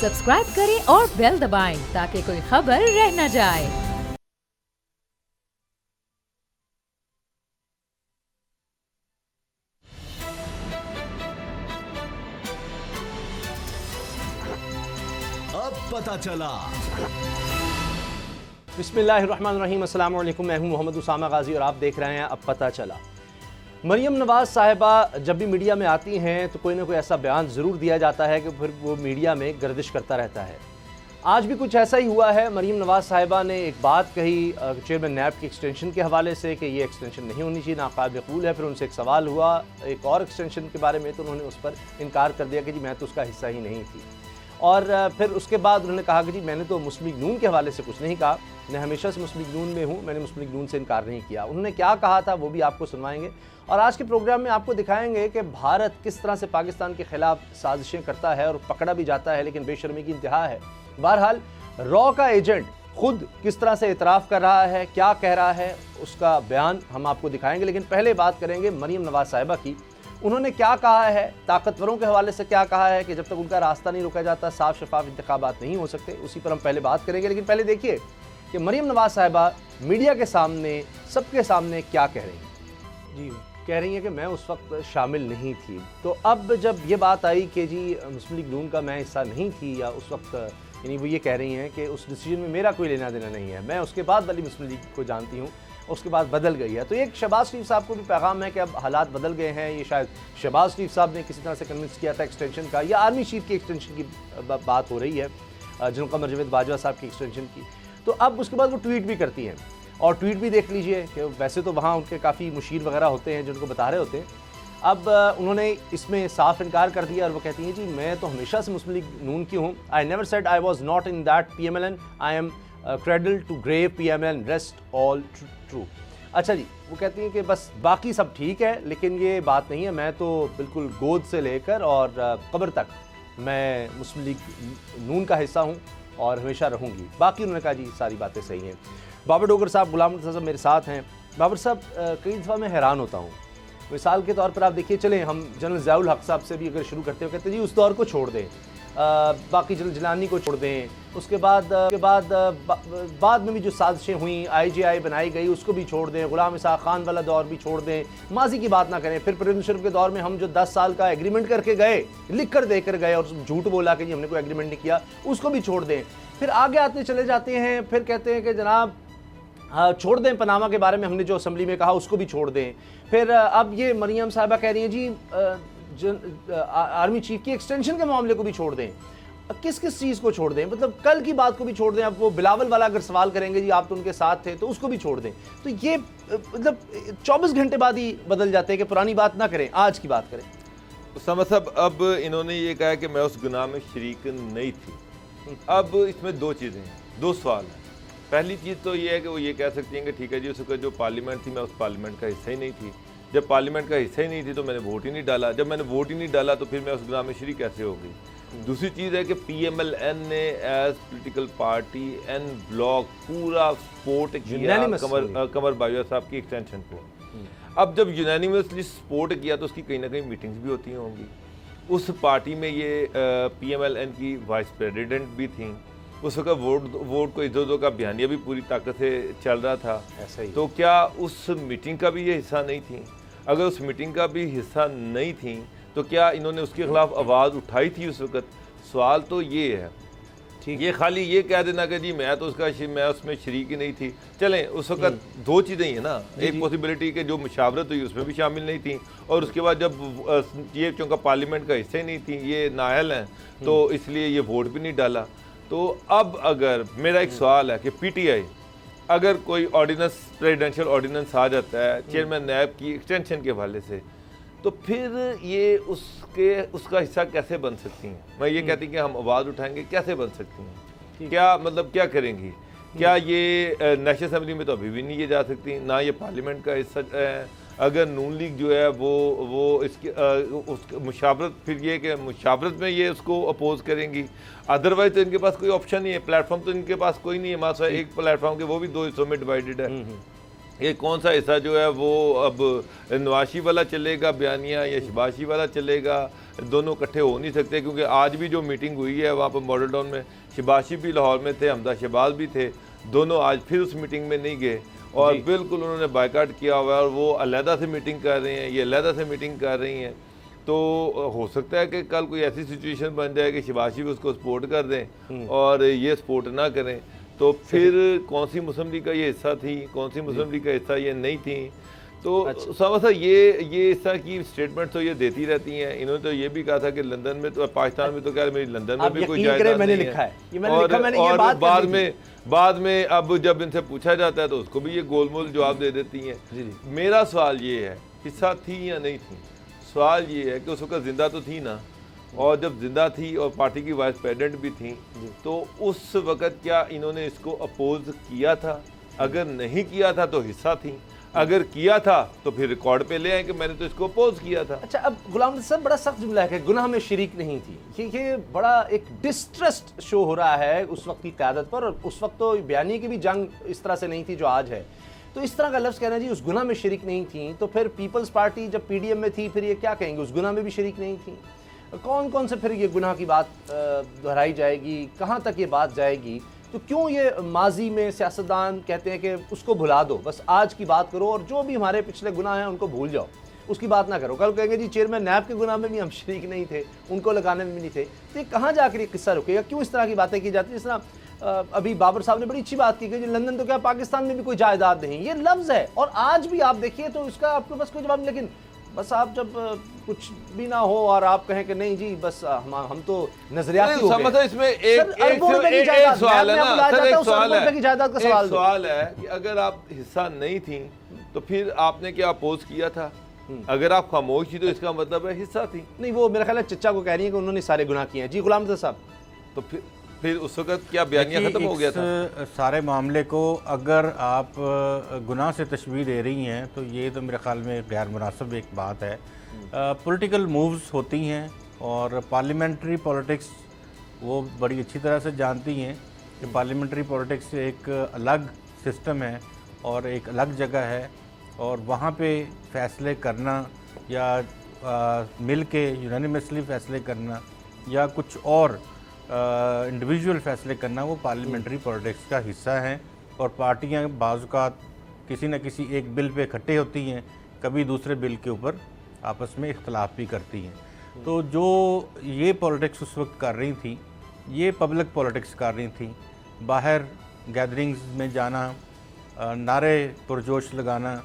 Subscribe करें और bell दबाएं ताकि कोई खबर रह न जाए। अब पता चला। बिस्मिल्लाहिर्रहमानिर्रहीम, अस्सलाम वालेकुम। मैं हूं मोहम्मद उसामा गाजी और आप देख रहे हैं अब पता चला। मरियम नवाज़ साहिबा जब भी मीडिया में आती हैं तो कोई ना कोई ऐसा बयान ज़रूर दिया जाता है कि फिर वो मीडिया में गर्दिश करता रहता है। आज भी कुछ ऐसा ही हुआ है। मरियम नवाज़ साहिबा ने एक बात कही चेयरमैन नैब की एक्सटेंशन के हवाले से कि ये एक्सटेंशन नहीं होनी चाहिए, नाकाबिल कबूल है। फिर उनसे एक सवाल हुआ एक और एक्सटेंशन के बारे में, तो उन्होंने उस पर इनकार कर दिया कि जी मैं तो उसका हिस्सा ही नहीं थी। और फिर उसके बाद उन्होंने कहा कि जी मैंने तो मुस्लिम लीग नून के हवाले से कुछ नहीं कहा, मैं हमेशा से मुस्लिम लीग नून में हूँ, मैंने मुस्लिम लीग नून से इनकार नहीं किया। उन्होंने क्या कहा था वो भी आपको सुनवाएंगे और आज के प्रोग्राम में आपको दिखाएंगे कि भारत किस तरह से पाकिस्तान के खिलाफ साजिशें करता है और पकड़ा भी जाता है, लेकिन बेशर्मी की इंतहा है। बहरहाल रॉ का एजेंट खुद किस तरह से इतराफ़ कर रहा है, क्या कह रहा है, उसका बयान हम आपको दिखाएंगे। लेकिन पहले बात करेंगे मरियम नवाज़ साहिबा की। उन्होंने क्या कहा है, ताकतवरों के हवाले से क्या कहा है कि जब तक उनका रास्ता नहीं रोका जाता साफ शफाफ इंतखाबात नहीं हो सकते, उसी पर हम पहले बात करेंगे। लेकिन पहले देखिए कि मरियम नवाज़ साहिबा मीडिया के सामने सबके सामने क्या कह रही हैं। जी कह रही हैं कि मैं उस वक्त शामिल नहीं थी। तो अब जब ये बात आई कि जी मुस्लिम लीग नून का मैं हिस्सा नहीं थी या उस वक्त, यानी वो ये कह रही हैं कि उस डिसीजन में मेरा कोई लेना देना नहीं है, मैं उसके बाद वाली मुस्लिम लीग को जानती हूँ, उसके बाद बदल गई है। तो एक शहबाज शरीफ साहब को भी पैगाम है कि अब हालात बदल गए हैं। ये शायद शहबाज शरीफ साहब ने किसी तरह से कन्विंस किया था एक्सटेंशन का, या आर्मी चीफ की एक्सटेंशन की बात हो रही है, जिन कमर जावेद बाजवा साहब की एक्सटेंशन की। तो अब उसके बाद वो ट्वीट भी करती हैं और ट्वीट भी देख लीजिए कि वैसे तो वहाँ उनके काफ़ी मुशीर वगैरह होते हैं जो उनको बता रहे होते हैं। अब उन्होंने इसमें साफ इनकार कर दिया और वो कहती हैं जी मैं तो हमेशा से मुस्लिम लीग नून की हूँ। I never said I was not in that PMLN, I am cradle to grave PMLN, rest all true. अच्छा जी, वो कहती हैं कि बस बाकी सब ठीक है लेकिन ये बात नहीं है, मैं तो बिल्कुल गोद से लेकर और कब्र तक मैं मुस्लिम लीग नून का हिस्सा हूँ और हमेशा रहूँगी। बाकी उन्होंने कहा जी सारी बातें सही हैं। बाबर डोगर साहब, गुलाम मुर्तज़ा साहब मेरे साथ हैं। बाबर साहब, कई दफ़ा मैं हैरान होता हूँ। मिसाल के तौर पर आप देखिए, चलें हम जनरल ज़ियाउल हक साहब से भी अगर शुरू करते हो, कहते हैं जी उस दौर को छोड़ दें, बाकी जनरल जिलानी को छोड़ दें, उसके बाद बाद में भी जो साजिशें हुई, IGI बनाई गई उसको भी छोड़ दें, गुलाम इसाक़ खान वाला दौर भी छोड़ दें, माजी की बात ना करें। फिर परवेज़ मुशर्रफ के दौर में हम जो 10 साल का एग्रीमेंट करके गए, लिख कर दे कर गए और झूठ बोला कि जी हमने कोई एग्रीमेंट नहीं किया, उसको भी छोड़ दें। फिर आगे आते चले जाते हैं, फिर कहते हैं कि जनाब छोड़ दें पनामा के बारे में हमने जो असम्बली में कहा उसको भी छोड़ दें। फिर अब ये मरियम साहिबा कह रही हैं जी आर्मी चीफ की एक्सटेंशन के मामले को भी छोड़ दें। किस किस चीज़ को छोड़ दें, मतलब कल की बात को भी छोड़ दें। अब वो बिलावल वाला अगर सवाल करेंगे जी आप तो उनके साथ थे, तो उसको भी छोड़ दें। तो ये मतलब 24 घंटे बाद ही बदल जाते हैं कि पुरानी बात ना करें, आज की बात करें। उसामा साहब, अब इन्होंने ये कहा कि मैं उस गुनाह में शरीक नहीं थी। अब इसमें दो चीज़ें हैं, दो सवाल हैं। पहली चीज़ तो ये है कि वो ये कह सकती हैं कि ठीक है जी उसका जो पार्लियामेंट थी मैं उस पार्लियामेंट का हिस्सा ही नहीं थी। जब पार्लियामेंट का हिस्सा ही नहीं थी तो मैंने वोट ही नहीं डाला। जब मैंने वोट ही नहीं डाला तो फिर मैं उस गुनाह में शरीक कैसे हो गई। दूसरी चीज़ है कि PMLN ने as political party en bloc पूरा सपोर्ट किया कमर बाजवा साहब की एक्सटेंशन को। अब जब यूनानिमसली सपोर्ट किया तो उसकी कहीं ना कहीं मीटिंग्स भी होती होंगी। उस पार्टी में ये PMLN की वाइस प्रेसिडेंट भी थी। उस वक्त वोट को इधर का बयानिया भी पूरी ताकत से चल रहा था। ऐसा ही। तो क्या उस मीटिंग का भी ये हिस्सा नहीं थी? अगर उस मीटिंग का भी हिस्सा नहीं थी तो क्या इन्होंने उसके खिलाफ आवाज़ उठाई थी उस वक्त? सवाल तो ये है। ठीक, ये खाली ये कह देना कि जी मैं उसमें शरीक ही नहीं थी। चलें, उस वक्त दो चीज़ें ही है ना, एक पॉसिबिलिटी कि जो मुशावरत हुई उसमें भी शामिल नहीं थी, और उसके बाद जब ये चूँकि पार्लियामेंट का हिस्सा ही नहीं थी, ये नाअहल हैं, तो इसलिए ये वोट भी नहीं डाला। तो अब अगर मेरा एक सवाल है कि PTI अगर कोई ऑर्डिनेंस, प्रेसिडेंशियल ऑर्डिनेंस आ जाता है चेयरमैन नैब की एक्सटेंशन के हवाले से, तो फिर ये उसका हिस्सा कैसे बन सकती हैं? मैं ये कहती कि हम आवाज़ उठाएंगे, कैसे बन सकती हैं? क्या मतलब क्या करेंगी? क्या ये नेशनल असेंबली में तो अभी भी नहीं ये जा सकती, ना ये पार्लियामेंट का हिस्सा है। अगर नून लीग जो है वो इसकी उसकी मुशावरत, फिर ये कि मुशावरत में ये उसको अपोज करेंगी, अदरवाइज तो इनके पास कोई ऑप्शन नहीं है। प्लेटफॉर्म तो इनके पास कोई नहीं है। मासा एक प्लेटफॉर्म के वो भी दो हिस्सों में डिवाइडेड है। ये कौन सा हिस्सा जो है वो अब नवाशी वाला चलेगा बयानिया या शबाशी वाला चलेगा, दोनों इकट्ठे हो नहीं सकते, क्योंकि आज भी जो मीटिंग हुई है वहाँ पर मॉडल टाउन में शबाशी भी लाहौर में थे, हमदा शहबाज भी थे, दोनों आज फिर उस मीटिंग में नहीं गए और बिल्कुल उन्होंने बायकाट किया हुआ है और वो अलहदा से मीटिंग कर रहे हैं, ये अलहदा से मीटिंग कर रही हैं। तो हो सकता है कि कल कोई ऐसी सिचुएशन बन जाए कि शबाशी भी उसको सपोर्ट कर दें और ये सपोर्ट ना करें, तो फिर कौन सी मुस्लिम लीग का ये हिस्सा थी, कौन सी मुस्लिम लीग का हिस्सा ये नहीं थी। तो समझ ये इस तरह की स्टेटमेंट तो ये देती रहती हैं। इन्होंने तो ये भी कहा था कि लंदन में तो, पाकिस्तान में तो कह रहे मेरी लंदन में भी कोई जायदाद नहीं है, और बाद में अब जब इनसे पूछा जाता है तो उसको भी ये गोलमोल जवाब दे देती हैं। मेरा सवाल ये है, हिस्सा थी या नहीं थी? सवाल ये है कि उस वक्त जिंदा तो थी ना, और जब जिंदा थी और पार्टी की वाइस प्रेसिडेंट भी थी, तो उस वक्त क्या इन्होंने इसको अपोज किया था? अगर नहीं किया था तो हिस्सा थी, अगर किया था तो फिर रिकॉर्ड पे ले आए कि मैंने तो इसको अपोज किया था। अच्छा, अब गुलाम साहब बड़ा सख्त जुमला है कि गुनाह में शरीक नहीं थी, ये बड़ा एक डिस्ट्रस्ट शो हो रहा है उस वक्त की क़यादत पर, और उस वक्त तो बयानी की भी जंग इस तरह से नहीं थी जो आज है। तो इस तरह का लफ्ज़ कहना जी उस गुनाह में शरीक नहीं थी, तो फिर पीपल्स पार्टी जब पीडीएम में थी फिर ये क्या कहेंगे, उस गुनाह में भी शरीक नहीं थी? कौन कौन से फिर ये गुनाह की बात दोहराई जाएगी, कहाँ तक ये बात जाएगी? तो क्यों ये माजी में सियासतदान कहते हैं कि उसको भुला दो, बस आज की बात करो और जो भी हमारे पिछले गुनाह हैं उनको भूल जाओ, उसकी बात ना करो। कल कहेंगे जी चेयरमैन नैब के गुनाह में भी हम शरीक नहीं थे, उनको लगाने में भी नहीं थे। तो ये कहाँ जाकर ये किस्सा रुकेगा? क्यों इस तरह की बातें की जाती है? जिस तरह अभी बाबर साहब ने बड़ी अच्छी बात की कि लंदन तो क्या पाकिस्तान में भी कोई जायदाद नहीं, ये लफ्ज़ है और आज भी आप देखिए तो इसका आपके पास कोई जवाब नहीं। लेकिन बस आप जब कुछ भी ना हो और आप कहें कि नहीं जी बस हम तो नजरियाती हो गए। इसमें एक सवाल है ना सर, एक सवाल है कि अगर आप हिस्सा नहीं थी तो फिर आपने क्या अपोज किया था? अगर आप खामोश थी तो इसका मतलब है हिस्सा थी। नहीं, वो मेरा ख्याल है चचा को कह रही है कि उन्होंने सारे गुनाह किए हैं। जी गुलाम साहब, तो फिर उस वक्त क्या बयानिया खत्म हो गया था? सारे मामले को अगर आप गुनाह से तशबीह दे रही हैं तो ये तो मेरे ख्याल में गैर मुनासिब एक बात है। पॉलिटिकल मूव्स होती हैं और पार्लियामेंट्री पॉलिटिक्स वो बड़ी अच्छी तरह से जानती हैं कि पार्लियामेंट्री पॉलिटिक्स एक अलग सिस्टम है और एक अलग जगह है, और वहाँ पे फैसले करना या मिल के यूनानिमसली फैसले करना या कुछ और इंडिविजुअल फैसले करना वो पार्लियामेंट्री पॉलिटिक्स का हिस्सा है। और पार्टियां बाज़-औक़ात किसी न किसी एक बिल पे इकट्ठे होती हैं, कभी दूसरे बिल के ऊपर आपस में इख्तलाफ भी करती हैं। तो जो ये पॉलिटिक्स उस वक्त कर रही थी, ये पब्लिक पॉलिटिक्स कर रही थी, बाहर गैदरिंग्स में जाना, नारे पुरजोश लगाना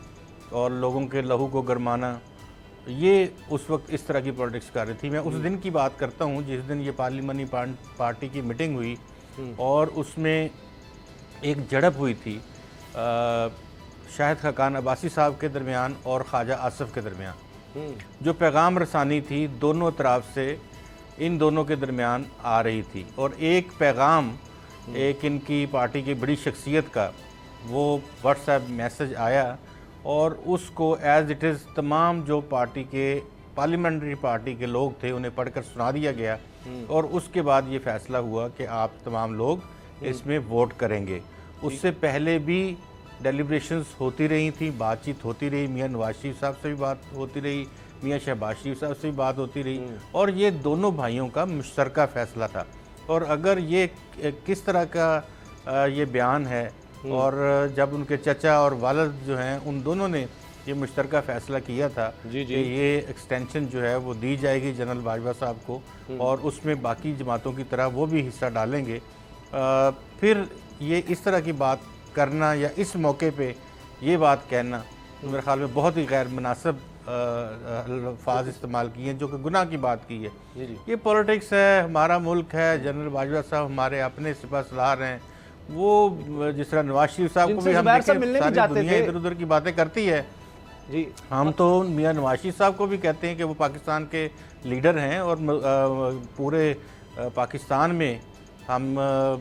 और लोगों के लहू को गरमाना, ये उस वक्त इस तरह की पॉलिटिक्स कर रही थी। मैं उस दिन की बात करता हूँ जिस दिन ये पार्लियामानी पार्टी की मीटिंग हुई और उसमें एक झड़प हुई थी शाहिद खाकान अब्बासी साहब के दरमियान और ख्वाजा आसिफ के दरमियान। जो पैगाम रसानी थी दोनों तरफ से इन दोनों के दरमियान आ रही थी, और एक पैगाम एक इनकी पार्टी की बड़ी शख्सियत का वो व्हाट्सएप मैसेज आया और उसको एज़ इट इज़ तमाम जो पार्टी के पार्लियामेंट्री पार्टी के लोग थे उन्हें पढ़कर सुना दिया गया, और उसके बाद ये फ़ैसला हुआ कि आप तमाम लोग इसमें वोट करेंगे। उससे पहले भी डेलिब्रेशंस होती रही थी, बातचीत होती रही, मियाँ नवाज शरीफ साहब से भी बात होती रही, मियाँ शहबाज शरीफ साहब से भी बात होती रही, और ये दोनों भाइयों का मुश्तरका फ़ैसला था। और अगर ये किस तरह का ये बयान है, और जब उनके चचा और वालिद जो हैं उन दोनों ने ये मुश्तरका फ़ैसला किया था कि ये एक्सटेंशन जो है वो दी जाएगी जनरल बाजवा साहब को, और उसमें बाकी जमातों की तरह वो भी हिस्सा डालेंगे, फिर ये इस तरह की बात करना या इस मौके पे ये बात कहना तो मेरे ख्याल में बहुत ही गैर मुनासिब अल्फाज इस्तेमाल किए हैं जो कि गुनाह की बात की है। ये पॉलिटिक्स है, हमारा मुल्क है, जनरल बाजवा साहब हमारे अपने सिपा सलार हैं, वो जिस तरह नवाज शरीफ साहब को भी हम सारी दुनिया इधर उधर की बातें करती है जी, हम तो मियाँ नवाज शरीफ साहब को भी कहते हैं कि वो पाकिस्तान के लीडर हैं, और पूरे पाकिस्तान में हम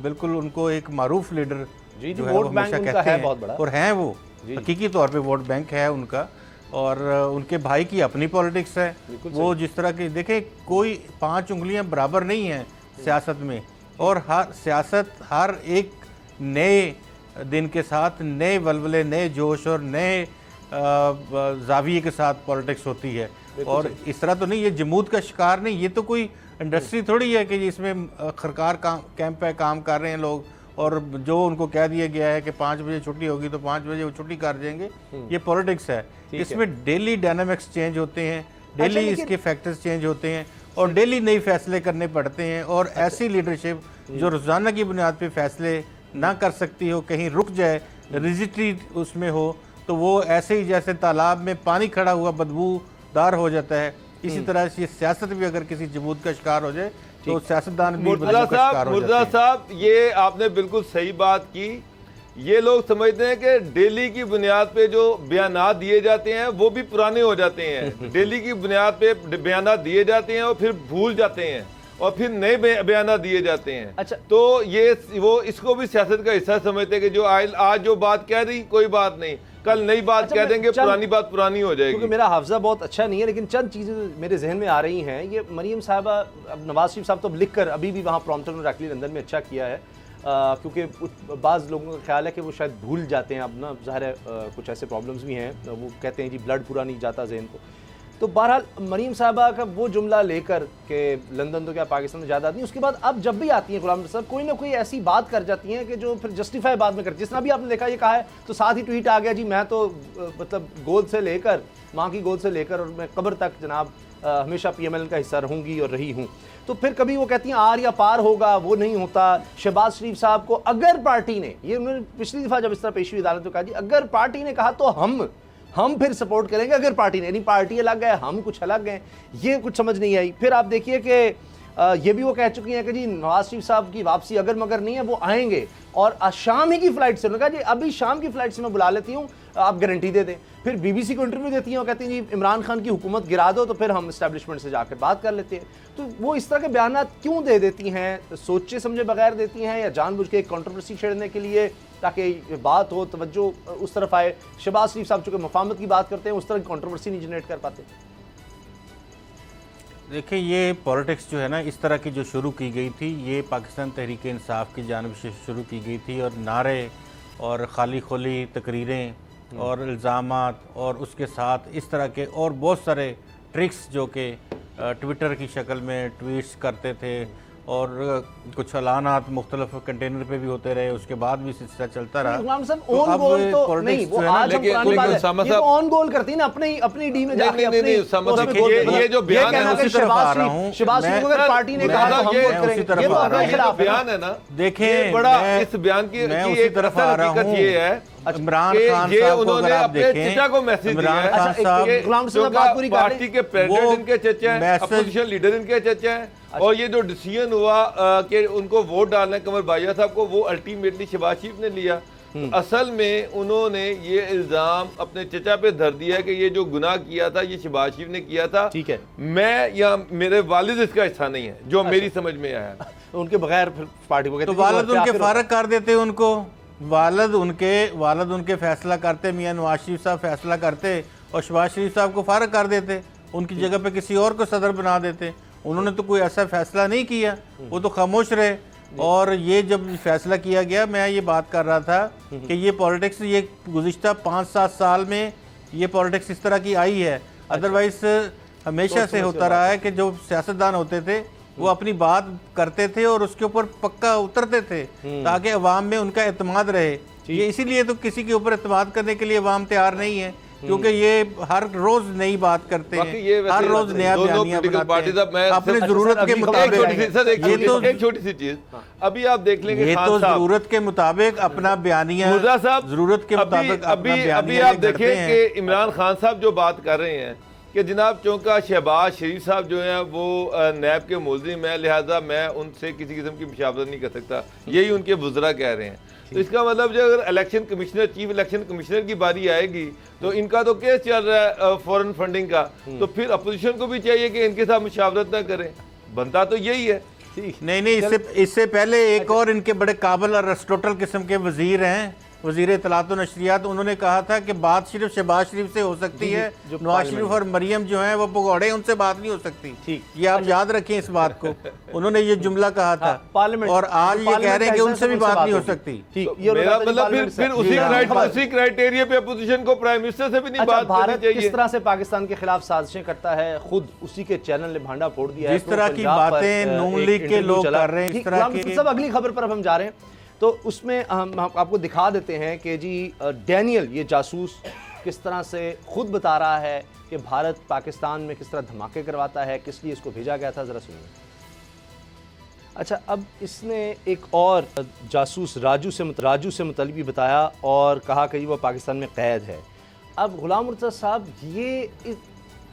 बिल्कुल उनको एक मारूफ लीडर जो है वो हमेशा कहते हैं, और हैं वो हकीकी तौर पे वोट बैंक है उनका, और उनके भाई की अपनी पॉलिटिक्स है। वो जिस तरह की देखें, कोई 5 उंगलियां बराबर नहीं हैं सियासत में, और हर सियासत हर एक नए दिन के साथ नए वल्वले, नए जोश और नए जाविये के साथ पॉलिटिक्स होती है। और इस तरह तो नहीं, ये जमूद का शिकार नहीं, ये तो कोई इंडस्ट्री थोड़ी है कि इसमें खरकार कैंप पे काम कर रहे हैं लोग, और जो उनको कह दिया गया है कि 5 बजे छुट्टी होगी तो 5 बजे वो छुट्टी कर देंगे। ये पॉलिटिक्स है, इसमें डेली डायनामिक्स चेंज होते हैं, डेली इसके फैक्टर्स चेंज होते हैं और डेली नए फैसले करने पड़ते हैं। और ऐसी लीडरशिप जो रोज़ाना की बुनियाद पे फैसले ना कर सकती हो, कहीं रुक जाए, रिजिडिटी उसमें हो, तो वो ऐसे ही जैसे तालाब में पानी खड़ा हुआ बदबूदार हो जाता है। इसी तरह से सियासत भी अगर किसी जमूद का शिकार हो जाए तो सियासतदान भी बदबू का शिकार हो जाते हैं। मुर्तज़ा साहब, ये आपने बिल्कुल सही बात की। ये लोग समझते हैं कि डेली की बुनियाद पे जो बयानात दिए जाते हैं वो भी पुराने हो जाते हैं। डेली की बुनियाद पे बयानात दिए जाते हैं और फिर भूल जाते हैं और फिर नए बयानात दिए जाते हैं। अच्छा, तो ये वो इसको भी सियासत का हिस्सा समझते हैं कि जो आज जो बात कह दी कोई बात नहीं, कल नई बात कह देंगे, पुरानी बात पुरानी हो जाएगी। क्योंकि मेरा हाफजा बहुत अच्छा नहीं है, लेकिन चंद चीज़ें मेरे जहन में आ रही हैं। ये मरीम साहबा, अब नवाज शरीफ साहब तो लिख कर अभी भी वहाँ प्रॉम्प्टर में रख ली, लंदन में अच्छा किया है, क्योंकि बाज़ लोगों का ख्याल है कि वो शायद भूल जाते हैं। अब ना ज़ाहिर है कुछ ऐसे प्रॉब्लम्स भी हैं, वो कहते हैं जी ब्लड पूरा नहीं जाता जहन को। तो बहरहाल मरीम साहबा का वो जुमला लेकर कि लंदन तो क्या पाकिस्तान में ज़्यादा आती है, उसके बाद अब जब भी आती हैं गुलाम नबी साहब कोई ना कोई ऐसी बात कर जाती हैं कि जो फिर जस्टिफाई बाद में करती है। जिस तरह भी आपने देखा ये कहा है तो साथ ही ट्वीट आ गया जी, मैं तो मतलब गोद से लेकर, माँ की गोद से लेकर और मैं कब्र तक जनाब हमेशा PML का हिस्सा रहूँगी और रही हूँ। तो फिर कभी वो कहती हैं आर या पार होगा, वो नहीं होता। शहबाज शरीफ साहब को अगर पार्टी ने, ये उन्होंने पिछली दफ़ा जब इस तरह पेश हुई अदालत में कहा जी अगर पार्टी ने कहा तो हम फिर सपोर्ट करेंगे, अगर पार्टी ने, यानी पार्टी अलग है हम कुछ अलग हैं, ये कुछ समझ नहीं आई। फिर आप देखिए कि ये भी वो कह चुकी हैं कि जी नवाज शरीफ साहब की वापसी अगर मगर नहीं है, वो आएंगे और शाम ही की फ्लाइट से, उन्होंने कहा जी अभी शाम की फ्लाइट से मैं बुला लेती हूँ, आप गारंटी दे दें। फिर BBC को इंटरव्यू देती हैं और कहती हैं जी इमरान खान की हुकूमत गिरा दो तो फिर हम इस्टेब्लिशमेंट से जाकर बात कर लेते हैं। तो वो इस तरह के बयान क्यों दे देती हैं, सोचे समझे बगैर देती हैं या जानबूझ के एक कंट्रोवर्सी छेड़ने के लिए, ताकि बात हो, तवज्जो उस तरफ आए। शहबाज शरीफ साहब चूँकि मफाहमत की बात करते हैं, उस तरह की कंट्रोवर्सी नहीं जनरेट कर पाते। देखिए, ये पॉलिटिक्स जो है ना, इस तरह की जो शुरू की गई थी, ये पाकिस्तान तहरीक इंसाफ की जानिब से शुरू की गई थी, और नारे और खाली खोली तकरीरें और इल्ज़ामात और उसके साथ इस तरह के और बहुत सारे ट्रिक्स जो कि ट्विटर की शक्ल में ट्वीट्स करते थे और कुछ ऐलानात मुख्तलिफ कंटेनर पे भी होते रहे, उसके बाद भी सिलसिला चलता रहा। ऑन गोल तो नहीं, वो आज हम पुरानी बात है, ये तो ऑन गोल करती है ना अपनी डी में जाके अपने। ये जो बयान है उसी तरफ आ रहा हूँ, शहबाज शरीफ को अगर पार्टी ने कहा तो हम वोट करेंगे, ये तो अपने खिलाफ बयान है ना। देखें, बड़ा इस बयान की उसी तरफ आ रहा हूँ, ये है इमरान खान साहब को अगर आप देखें, इमरान खान साहब पार्टी के प्रेसिडेंट इनके चचा हैं, अपोजिशन लीडर इनके चचा हैं, और ये जो डिसीजन हुआ कि उनको वोट डालना है कमर बाजिया साहब को, वो अल्टीमेटली शहबाज शरीफ ने लिया। असल में उन्होंने ये इल्जाम अपने चचा पे धर दिया है कि ये जो गुनाह किया था ये शहबाज शरीफ ने किया था। ठीक है, मैं या मेरे वालिद इसका हिस्सा नहीं है, जो मेरी समझ में आया। उनके बगैर पार्टी को तो वालिद उनके फारग कर देते, उनको वालिद उनके फैसला करते, मियां नवाज शरीफ साहब फैसला करते और शहबाज शरीफ साहब को फारग कर देते, उनकी जगह पे किसी और को सदर बना देते। उन्होंने तो कोई ऐसा फैसला नहीं किया, वो तो खामोश रहे। और ये जब फैसला किया गया, मैं ये बात कर रहा था कि ये पॉलिटिक्स, ये गुज़िश्ता 5-7 साल में ये पॉलिटिक्स इस तरह की आई है। अदरवाइज हमेशा से होता रहा है कि जो सियासतदान होते थे वो अपनी बात करते थे और उसके ऊपर पक्का उतरते थे ताकि अवाम में उनका एतमाद रहे। ये इसीलिए तो किसी के ऊपर एतमाद करने के लिए अवाम तैयार नहीं है, क्योंकि ये हर रोज नई बात करते हैं, हर रोज नया बयानिया बनाते हैं अपने जरूरत के मुताबिक। ये तो एक छोटी सी चीज अभी आप देख लेंगे, ये तो जरूरत के मुताबिक अपना बयानिया, जरूरत के मुताबिक अभी आप देखें कि इमरान खान साहब जो बात कर रहे हैं कि जनाब चौंका शहबाज शरीफ साहब जो हैं वो नैब के मुल्ज़िम हैं, लिहाजा मैं उनसे किसी किस्म की मुशावरत नहीं कर सकता, यही उनके वज़रा कह रहे हैं। तो इसका मतलब जो अगर election commissioner, chief election commissioner की बारी आएगी तो इनका तो केस चल रहा है फॉरेन फंडिंग का, तो फिर अपोजिशन को भी चाहिए कि इनके साथ मुशावरत ना करें, बनता तो यही है। नहीं, इससे पहले एक और इनके बड़े काबिल और अरिस्टोटल किस्म के वजीर हैं वज़ीर इत्तलात व नशरियात, उन्होंने कहा था कि बात सिर्फ शहबाज शरीफ से हो सकती है, नवाज शरीफ और मरियम जो हैं वो भगौड़े, उनसे बात नहीं हो सकती। ठीक, ये आप याद रखें इस बात को, उन्होंने ये जुमला कहा था पार्लियामेंट, और आज ये कह रहे हैं कि उनसे भी बात नहीं हो सकती। मेरा मतलब फिर उसी क्राइटेरिया पे अपोजिशन को प्राइम मिनिस्टर से भी नहीं बात करनी चाहिए। किस तरह से पाकिस्तान के खिलाफ साजिशें करता है, खुद उसी के चैनल ने भांडा फोड़ दिया है। जिस तरह की बातें नून लीग के लोग कर रहे हैं, इस तरह की सब। अगली खबर पर अब हम जा रहे हैं, तो उसमें हम आपको दिखा देते हैं कि जी डैनियल ये जासूस किस तरह से खुद बता रहा है कि भारत पाकिस्तान में किस तरह धमाके करवाता है, किस लिए इसको भेजा गया था, ज़रा सुनिए। अच्छा, अब इसने एक और जासूस राजू से मुतलबी बताया और कहा कि वो पाकिस्तान में कैद है। अब गुलाम मुर्तज़ा साहब, ये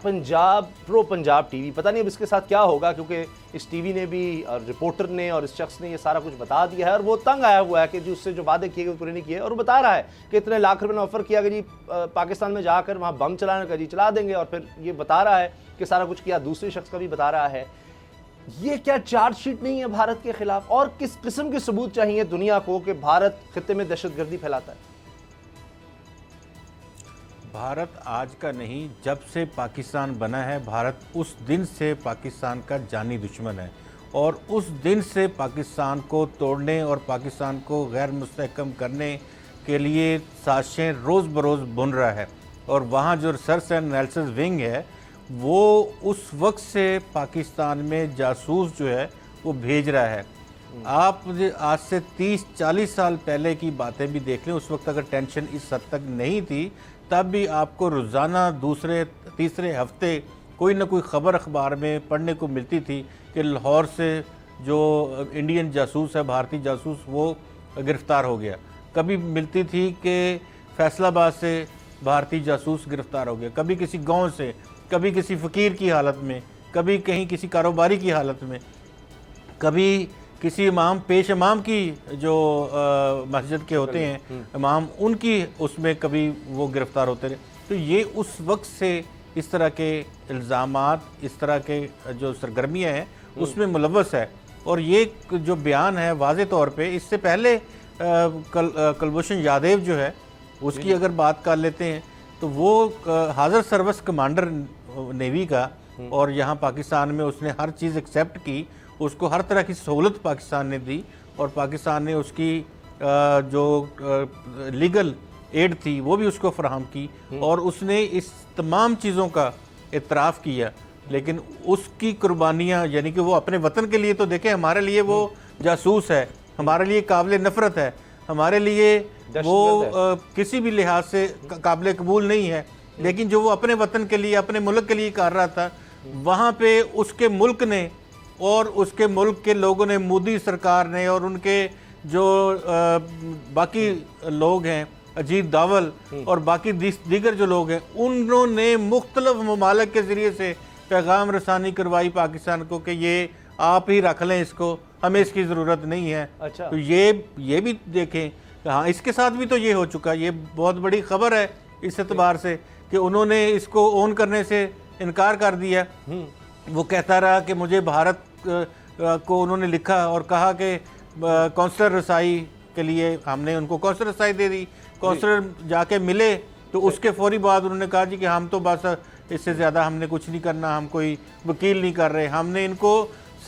प्रो पंजाब टीवी, पता नहीं अब इसके साथ क्या होगा, क्योंकि इस टीवी ने भी और रिपोर्टर ने और इस शख्स ने ये सारा कुछ बता दिया है, और वो तंग आया हुआ है कि जो उससे जो वादे किए गए पूरे नहीं किए, और वो बता रहा है कि इतने लाख रुपए ने ऑफर किया कि जी पाकिस्तान में जाकर वहाँ बम चलाने का, जी चला देंगे, और फिर ये बता रहा है कि सारा कुछ किया। दूसरे शख्स का भी बता रहा है। ये क्या चार्जशीट नहीं है भारत के खिलाफ? और किस किस्म के सबूत चाहिए दुनिया को कि भारत खित्ते में दहशतगर्दी फैलाता है? भारत आज का नहीं, जब से पाकिस्तान बना है, भारत उस दिन से पाकिस्तान का जानी दुश्मन है, और उस दिन से पाकिस्तान को तोड़ने और पाकिस्तान को गैर मुस्तहकम करने के लिए साजिशें रोज़ बरोज़ बुन रहा है। और वहाँ जो रिसर्च एंड एनालिसिस विंग है, वो उस वक्त से पाकिस्तान में जासूस जो है वो भेज रहा है। आप आज से 30-40 साल पहले की बातें भी देख लें, उस वक्त अगर टेंशन इस हद तक नहीं थी, तब भी आपको रोज़ाना दूसरे तीसरे हफ्ते कोई ना कोई ख़बर अखबार में पढ़ने को मिलती थी कि लाहौर से जो इंडियन जासूस है, भारतीय जासूस, वो गिरफ़्तार हो गया। कभी मिलती थी कि फैसलाबाद से भारतीय जासूस गिरफ़्तार हो गया, कभी किसी गांव से, कभी किसी फ़कीर की हालत में, कभी कहीं किसी कारोबारी की हालत में, कभी किसी इमाम पेश इमाम की जो मस्जिद के होते हैं इमाम, उनकी उसमें कभी वो गिरफ़्तार होते रहे। तो ये उस वक्त से इस तरह के इल्ज़ामात, इस तरह के जो सरगर्मियाँ हैं उसमें मुलव्वस है। और ये जो बयान है वाज़े तौर पे, इससे पहले कुलभूषण यादव जो है उसकी अगर बात कर लेते हैं, तो वो हाज़र सर्विस कमांडर नेवी का, और यहाँ पाकिस्तान में उसने हर चीज़ एक्सेप्ट की, उसको हर तरह की सहूलत पाकिस्तान ने दी, और पाकिस्तान ने उसकी जो लीगल एड थी वो भी उसको फराहम की, और उसने इस तमाम चीज़ों का इतराफ़ किया। लेकिन उसकी कुर्बानियाँ, यानी कि वो अपने वतन के लिए, तो देखें हमारे लिए वो जासूस है, हमारे लिए काबिल नफ़रत है, हमारे लिए वो किसी भी लिहाज से काबिल कबूल नहीं है, लेकिन जो वो अपने वतन के लिए, अपने मुल्क के लिए कर रहा था, वहाँ पे उसके मुल्क ने और उसके मुल्क के लोगों ने, मोदी सरकार ने, और उनके जो बाकी लोग हैं, अजीत दावल और बाकी दीगर जो लोग हैं, उन्होंने मुख्तलिफ ममालिक के ज़रिए से पैगाम रसानी करवाई पाकिस्तान को कि ये आप ही रख लें इसको, हमें इसकी ज़रूरत नहीं है। अच्छा। तो ये भी देखें, हाँ इसके साथ भी तो ये हो चुका। ये बहुत बड़ी खबर है इस एतबार से कि उन्होंने इसको ओन करने से इनकार कर दिया। वो कहता रहा कि मुझे भारत को उन्होंने लिखा और कहा कि कौंसलर रसाई के लिए हमने उनको कौंसलर रसाई दे दी, कौंसलर जाके मिले तो उसके फौरी बाद उन्होंने कहा जी कि हम तो बस इससे ज़्यादा हमने कुछ नहीं करना, हम कोई वकील नहीं कर रहे। हमने इनको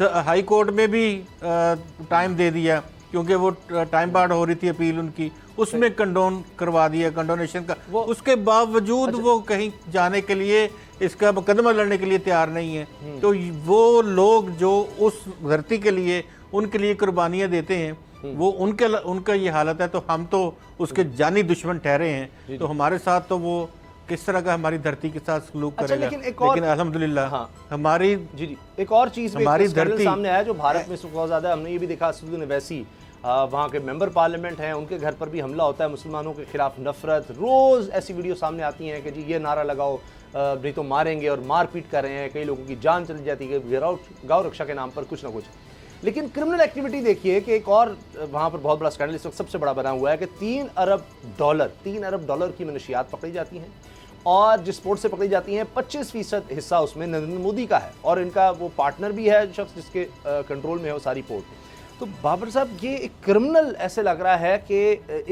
हाई कोर्ट में भी टाइम दे दिया क्योंकि वो टाइम बार्ड हो रही थी अपील उनकी, उसमें कंडोन करवा दिया, कंडोनेशन का। उसके बावजूद वो कहीं जाने के लिए, इसका मुकदमा लड़ने के लिए तैयार नहीं है। तो वो लोग जो उस धरती के लिए, उनके लिए कुर्बानियाँ देते हैं, वो उनका ये हालत है, तो हम तो उसके जानी दुश्मन ठहरे हैं। तो हमारे साथ तो वो किस तरह का हमारी धरती के साथ सलूक करेगा। लेकिन अल्हम्दुलिल्लाह हमारी एक और चीज़ हमारी धरती सामने आया जो भारत में बहुत ज़्यादा, हमने ये भी देखा, असदुद्दीन ओवैसी वहाँ के मेंबर पार्लियामेंट हैं, उनके घर पर भी हमला होता है, मुसलमानों के खिलाफ नफरत, रोज़ ऐसी वीडियो सामने आती हैं कि जी ये नारा लगाओ नहीं तो मारेंगे, और मारपीट कर रहे हैं, कई लोगों की जान चली जाती है गौ रक्षा के नाम पर कुछ ना कुछ। लेकिन क्रिमिनल एक्टिविटी देखिए कि एक और वहाँ पर बहुत बड़ा स्कैंडल इस वक्त सबसे बड़ा बना हुआ है कि 3 अरब डॉलर की मनशियात पकड़ी जाती हैं, और जिस पोर्ट से पकड़ी जाती हैं 25% हिस्सा उसमें नरेंद्र मोदी का है, और इनका वो पार्टनर भी है शख्स जिसके कंट्रोल में है वो सारी पोर्ट। तो बाबर साहब, ये एक क्रिमिनल ऐसे लग रहा है कि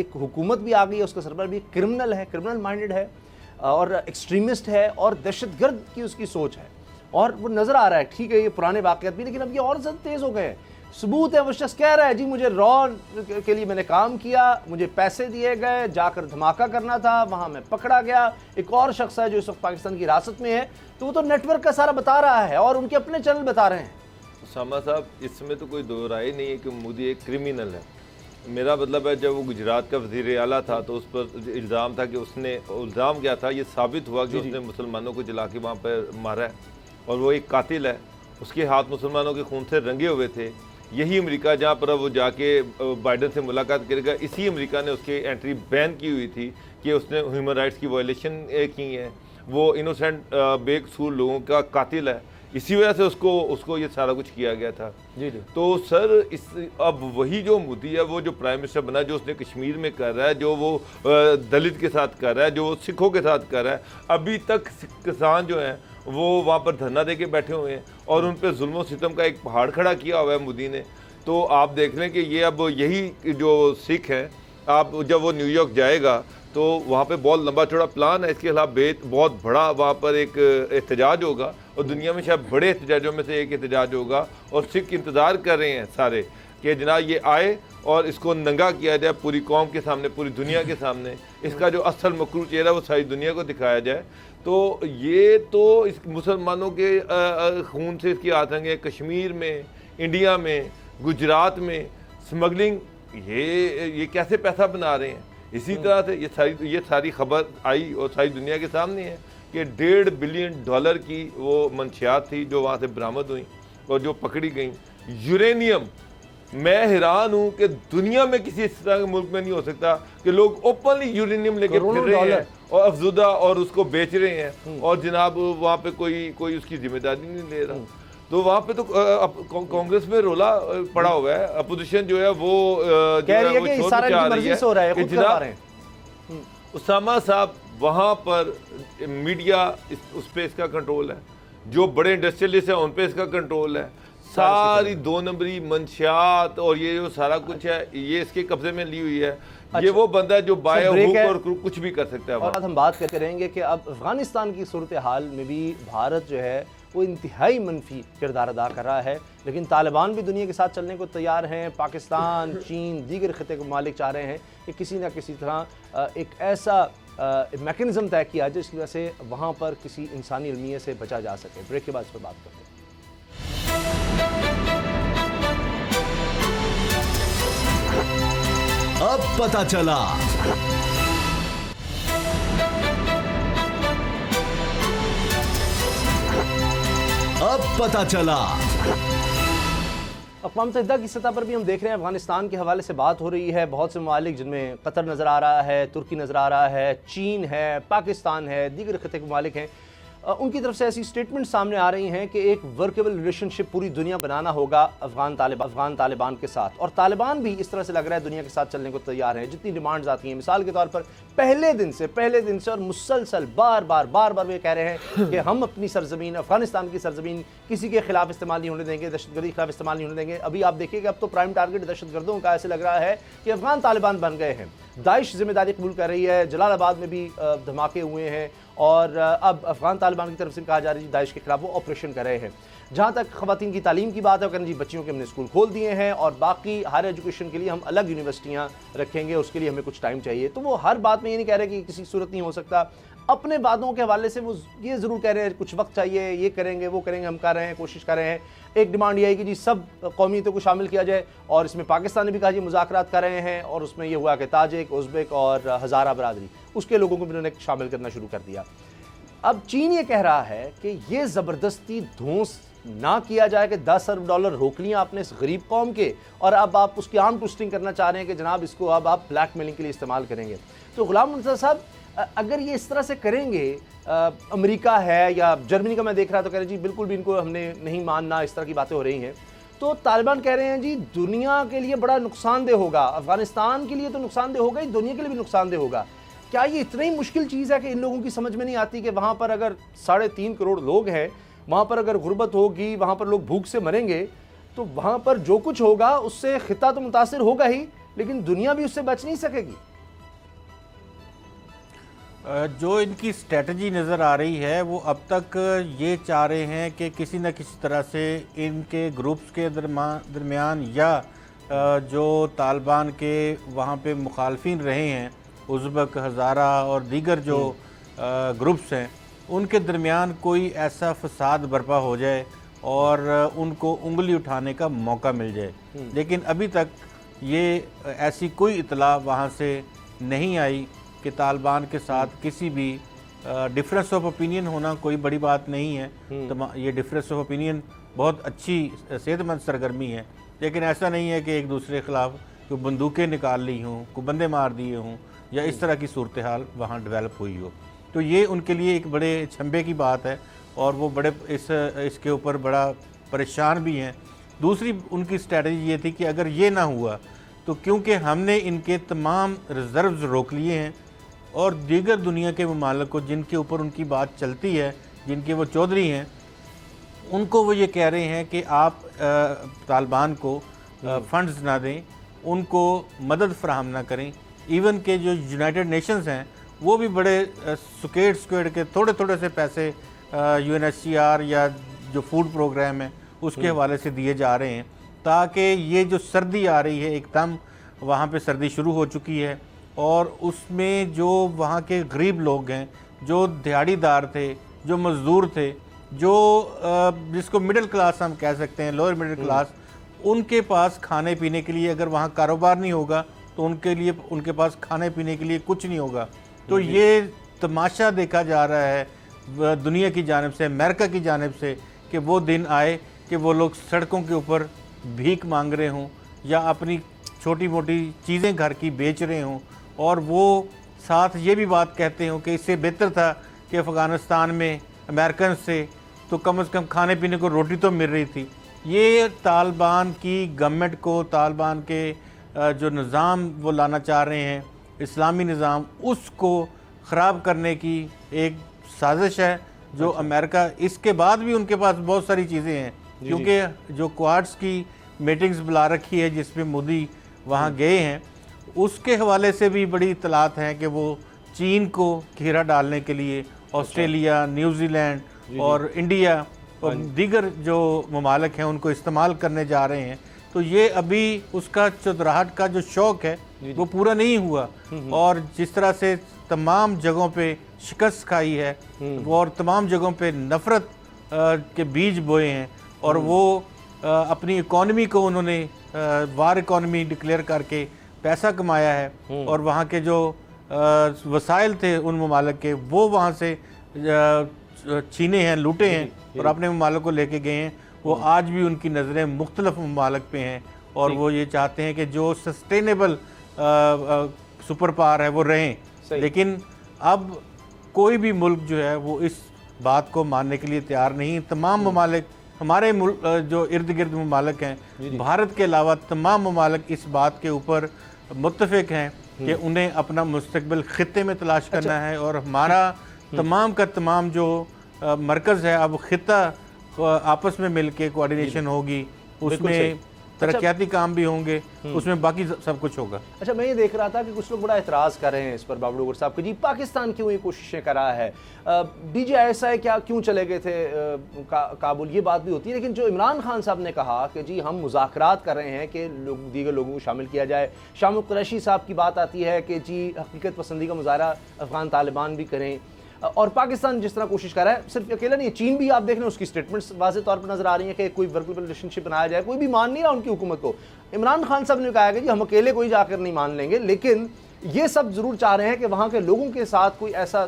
एक हुकूमत भी आ गई है, उसका सरबराह भी क्रिमिनल है, क्रिमिनल माइंडेड है और एक्सट्रीमिस्ट है और दहशतगर्द की उसकी सोच है और वो नज़र आ रहा है। ठीक है, ये पुराने वाक़यात भी, लेकिन अब ये और ज़्यादा तेज़ हो गए हैं। सबूत है, वो शख्स कह रहा है जी मुझे रॉ के लिए मैंने काम किया, मुझे पैसे दिए गए, जाकर धमाका करना था, वहाँ मैं पकड़ा गया। एक और शख्स है जो इस वक्त पाकिस्तान की हिरासत में है, तो वो तो नेटवर्क का सारा बता रहा है और उनके अपने चैनल बता रहे हैं। उसामा साहब, इसमें तो कोई दो राय नहीं है कि मोदी एक क्रिमिनल है। मेरा मतलब है, जब वो गुजरात का वज़ीर आला था तो उस पर इल्ज़ाम था कि उसने, इल्ज़ाम क्या था, ये साबित हुआ कि उसने मुसलमानों को जला के वहाँ पर मारा है और वो एक कातिल है। उसके हाथ मुसलमानों के खून से रंगे हुए थे। यही अमेरिका जहाँ पर वो जाके बाइडन से मुलाकात करेगा, इसी अमेरिका ने उसकी एंट्री बैन की हुई थी कि उसने ह्यूमन राइट्स की वायलेशन की है, वो इनोसेंट बेकसूर लोगों का कातिल है। इसी वजह से उसको ये सारा कुछ किया गया था। जी जी। तो सर, अब वही जो मोदी है, वो जो प्राइम मिनिस्टर बना, जो उसने कश्मीर में कर रहा है, जो वो दलित के साथ कर रहा है, जो वो सिखों के साथ कर रहा है, अभी तक किसान जो हैं वो वहाँ पर धरना दे के बैठे हुए हैं और उन पर जुल्म सितम का एक पहाड़ खड़ा किया हुआ है मोदी ने। तो आप देख लें कि ये अब यही जो सिख हैं, आप जब वो न्यूयॉर्क जाएगा तो वहाँ पे बहुत लंबा चौड़ा प्लान है इसके खिलाफ, बहुत बड़ा वहाँ पर एक एहतजाज होगा और दुनिया में शायद बड़े एहतजाजों में से एक एहतजाज होगा। और सिख इंतज़ार कर रहे हैं सारे कि जनाब ये आए और इसको नंगा किया जाए पूरी कौम के सामने, पूरी दुनिया के सामने। इसका जो असल मकरू चेहरा वो सारी दुनिया को दिखाया जाए। तो ये तो इस मुसलमानों के खून से इसकी आतंक है। कश्मीर में, इंडिया में, गुजरात में स्मगलिंग, ये कैसे पैसा बना रहे हैं। इसी तरह से ये सारी खबर आई और सारी दुनिया के सामने है कि $1.5 बिलियन की वो मंशियात थी जो वहाँ से बरामद हुई और जो पकड़ी गई। यूरेनियम, मैं हैरान हूँ कि दुनिया में किसी इस तरह के मुल्क में नहीं हो सकता कि लोग ओपनली यूरेनियम लेके फिर रहे हैं और अफजुदा और उसको बेच रहे हैं और जनाब वहाँ पे कोई उसकी जिम्मेदारी नहीं ले रहा। तो वहाँ पे तो कांग्रेस में रोला पड़ा हुआ है, अपोजिशन जो है वो कह रही है कि इस सारा इनकी मर्जी से हो रहा है, खुद करवा रहे हैं। उसामा साहब, वहाँ पर मीडिया उस पर इसका कंट्रोल है, जो बड़े इंडस्ट्रियलिस्ट हैं उन पे इसका कंट्रोल है। सारी 2 नंबरी मंशियात और ये जो सारा कुछ है ये इसके कब्जे में ली हुई है। ये वो बंदा है जो बाय हुक और कुछ भी कर सकता है। और हम बात करते रहेंगे कि अब अफगानिस्तान की सूरत हाल में भी भारत जो है वो इंतहाई मनफी किरदार अदा कर रहा है, लेकिन तालिबान भी दुनिया के साथ चलने को तैयार हैं। पाकिस्तान, चीन, दीगर खिते के मालिक चाह रहे हैं कि किसी न किसी तरह एक ऐसा मैकेनिज़्म तय किया जिसकी वजह से वहाँ पर किसी इंसानी अलमियत से बचा जा सके। ब्रेक के बाद इस पर बात करते हैं। अब पता चला। अब पता चला। अक़वाम मुत्तहिदा की सतह पर भी हम देख रहे हैं अफगानिस्तान के हवाले से बात हो रही है। बहुत से ममालिक जिनमें कतर नज़र आ रहा है, तुर्की नज़र आ रहा है, चीन है, पाकिस्तान है, दीगर खिते के ममालिक हैं, उनकी तरफ से ऐसी स्टेटमेंट सामने आ रही हैं कि एक वर्केबल रिलेशनशिप पूरी दुनिया बनाना होगा अफगान तालिबान के साथ। और तालिबान भी इस तरह से लग रहा है दुनिया के साथ चलने को तैयार हैं। जितनी डिमांड्स आती हैं, मिसाल के तौर पर पहले दिन से और मुसलसल बार बार वे कह रहे हैं कि हम अपनी सरजमीन, अफगानिस्तान की सरजमीन किसी के खिलाफ इस्तेमाल नहीं होने देंगे, दहशतगर्दी के खिलाफ इस्तेमाल नहीं होने देंगे। अभी आप देखिएगा अब तो प्राइम टारगेट दहशतगर्दों का ऐसे लग रहा है कि अफगान तालिबान बन गए हैं। दाइश जिम्मेदारी कबूल कर रही है, जलालाबाद में भी धमाके हुए हैं और अब अफगान तालिबान की तरफ से कहा जा रहा है दाइश के खिलाफ वो ऑपरेशन कर रहे हैं। जहाँ तक ख़वातीन की तालीम की बात है, कहना जी बच्चियों के हमने स्कूल खोल दिए हैं और बाकी हायर एजुकेशन के लिए हम अलग यूनिवर्सिटियाँ रखेंगे, उसके लिए हमें कुछ टाइम चाहिए। तो वो हर बात में ये नहीं कह रहे कि किसी सूरत नहीं हो सकता। अपने वादों के हवाले से वो ये ज़रूर कह रहे हैं कुछ वक्त चाहिए, ये करेंगे वो करेंगे, हम कर रहे हैं, कोशिश कर रहे हैं। एक डिमांड ये है कि जी सब कौमियतों को शामिल किया जाए और इसमें पाकिस्तान ने भी कहा जी मुज़ाकरात कर रहे हैं और उसमें ये हुआ कि ताजिक, उज़्बेक और हज़ारा बरादरी, उसके लोगों को भी उन्होंने शामिल करना शुरू कर दिया। अब चीन ये कह रहा है कि ये ज़बरदस्ती धौंस ना किया जाए कि $10 अरब रोक लिया आपने इस गरीब कौम के और अब आप उसकी आर्म ट्विस्टिंग करना चाह रहे हैं कि जनाब इसको अब आप ब्लैकमेलिंग के लिए इस्तेमाल करेंगे। तो गुलाम मुर्तज़ा साहब, अगर ये इस तरह से करेंगे, अमेरिका है या जर्मनी का मैं देख रहा तो कह रहे जी बिल्कुल भी इनको हमने नहीं मानना, इस तरह की बातें हो रही हैं। तो तालिबान कह रहे हैं जी दुनिया के लिए बड़ा नुकसानदेह होगा, अफगानिस्तान के लिए तो नुकसानदेह होगा ही, दुनिया के लिए भी नुकसानदेह होगा। क्या ये इतना ही मुश्किल चीज़ है कि इन लोगों की समझ में नहीं आती कि वहाँ पर अगर 3.5 करोड़ लोग हैं, वहाँ पर अगर गुर्बत होगी, वहाँ पर लोग भूख से मरेंगे, तो वहाँ पर जो कुछ होगा उससे खिता तो मुतासिर होगा ही, लेकिन दुनिया भी उससे बच नहीं सकेगी। जो इनकी स्ट्रेटजी नज़र आ रही है वो अब तक ये चाह रहे हैं कि किसी न किसी तरह से इनके ग्रुप्स के दरमियान या जो तालिबान के वहाँ पे मुखालफिन रहे हैं, उज़्बक, हज़ारा और दीगर जो ग्रुप्स हैं, उनके दरमियान कोई ऐसा फसाद बर्पा हो जाए और उनको उंगली उठाने का मौका मिल जाए। लेकिन अभी तक ये ऐसी कोई इतला वहाँ से नहीं आई कि तालिबान के साथ किसी भी डिफरेंस ऑफ ओपिनियन होना कोई बड़ी बात नहीं है। तो ये डिफरेंस ऑफ ओपिनियन बहुत अच्छी सेहतमंद सरगर्मी है, लेकिन ऐसा नहीं है कि एक दूसरे के खिलाफ कोई बंदूकें निकाल ली हों, कोई बंदे मार दिए हों या इस तरह की सूरत हाल वहाँ डेवलप हुई हो। तो ये उनके लिए एक बड़े छंबे की बात है और वो बड़े इसके ऊपर बड़ा परेशान भी हैं। दूसरी उनकी स्ट्रेटजी ये थी कि अगर ये ना हुआ तो क्योंकि हमने इनके तमाम रिज़र्व्स रोक लिए हैं और दीगर दुनिया के ममालिक को जिनके ऊपर उनकी बात चलती है, जिनके वो चौधरी हैं, उनको वो ये कह रहे हैं कि आप तालिबान को फंड्स ना दें, उनको मदद फराहम ना करें। इवन के जो यूनाइटेड नेशंस हैं वो भी बड़े स्क्वेड के थोड़े थोड़े से पैसे UNHCR या जो फूड प्रोग्राम है उसके हवाले से दिए जा रहे हैं, ताकि ये जो सर्दी आ रही है, एकदम वहाँ पे सर्दी शुरू हो चुकी है और उसमें जो वहाँ के गरीब लोग हैं, जो दिहाड़ीदार थे, जो मज़दूर थे, जो जिसको मिडिल क्लास हम कह सकते हैं, लोअर मिडिल क्लास, उनके पास खाने पीने के लिए अगर वहाँ कारोबार नहीं होगा तो उनके पास खाने पीने के लिए कुछ नहीं होगा। तो ये तमाशा देखा जा रहा है दुनिया की जानिब से, अमेरिका की जानिब से, कि वो दिन आए कि वो लोग सड़कों के ऊपर भीख मांग रहे हों या अपनी छोटी मोटी चीज़ें घर की बेच रहे हों और वो साथ ये भी बात कहते हों कि इससे बेहतर था कि अफ़गानिस्तान में अमेरिकन से तो कम से कम खाने पीने को रोटी तो मिल रही थी। ये तालिबान की गवर्नमेंट को, तालिबान के जो निज़ाम वो लाना चाह रहे हैं, इस्लामी निज़ाम, उसको ख़राब करने की एक साजिश है जो अमेरिका, इसके बाद भी उनके पास बहुत सारी चीज़ें हैं, क्योंकि जो क्वाड्स की मीटिंग्स बुला रखी है जिसमें मोदी वहाँ गए हैं, उसके हवाले से भी बड़ी इतलात हैं कि वो चीन को घेरा डालने के लिए ऑस्ट्रेलिया, न्यूजीलैंड और इंडिया और दीगर जो ममालिक हैं उनको इस्तेमाल करने जा रहे हैं। तो ये अभी उसका चुतराहट का जो शौक है वो पूरा नहीं हुआ और जिस तरह से तमाम जगहों पे शिकस्त खाई है वो और तमाम जगहों पे नफ़रत के बीज बोए हैं और वो अपनी इकॉनमी को उन्होंने वार इकॉनमी डिक्लेयर करके पैसा कमाया है और वहाँ के जो वसाइल थे उन ममालिक के वो वहाँ से छीने हैं, लूटे हैं और अपने ममालिक को लेके गए हैं। वो आज भी उनकी नज़रें मुख्तलिफ ममालिक पे हैं और वो ये चाहते हैं कि जो सस्टेनेबल सुपर पावर है वो रहें। लेकिन अब कोई भी मुल्क जो है वो इस बात को मानने के लिए तैयार नहीं। तमाम ममालिक, हमारे जो इर्द गिर्द ममालिक हैं, भारत के अलावा तमाम ममालिक इस बात के ऊपर मुत्तफिक हैं कि उन्हें अपना मुस्तकबिल खित्ते में तलाश करना है और हमारा तमाम का तमाम जो मरकज़ है, अब खित्ता आपस में मिलके कोऑर्डिनेशन होगी, उसमें तरक्याती काम भी होंगे, उसमें बाकी सब कुछ होगा। अच्छा, मैं ये देख रहा था कि कुछ लोग बड़ा एतराज़ कर रहे हैं इस पर बाबू डोगर साहब कि जी पाकिस्तान क्यों ये कोशिशें कर रहा है, DJISI क्या क्यों चले गए थे काबुल, ये बात भी होती है। लेकिन जो इमरान खान साहब ने कहा कि जी हम मुज़ाकरात कर रहे हैं कि दीगर लोगों को शामिल किया जाए, शामुल कुरैशी साहब की बात आती है कि जी हकीकत पसंदी का मुजाहरा अफ़गान तालिबान भी करें, और पाकिस्तान जिस तरह कोशिश कर रहा है, सिर्फ अकेला नहीं, चीन भी आप देख रहे हैं, उसकी स्टेटमेंट्स वाज़ेह तौर पर नजर आ रही है कि कोई वर्किंग रिलेशनशिप बनाया जाए, कोई भी मान नहीं रहा उनकी हुकूमत को। इमरान खान साहब ने कहा कि जी हम अकेले कोई जाकर नहीं मान लेंगे, लेकिन ये सब ज़रूर चाह रहे हैं कि वहाँ के लोगों के साथ कोई ऐसा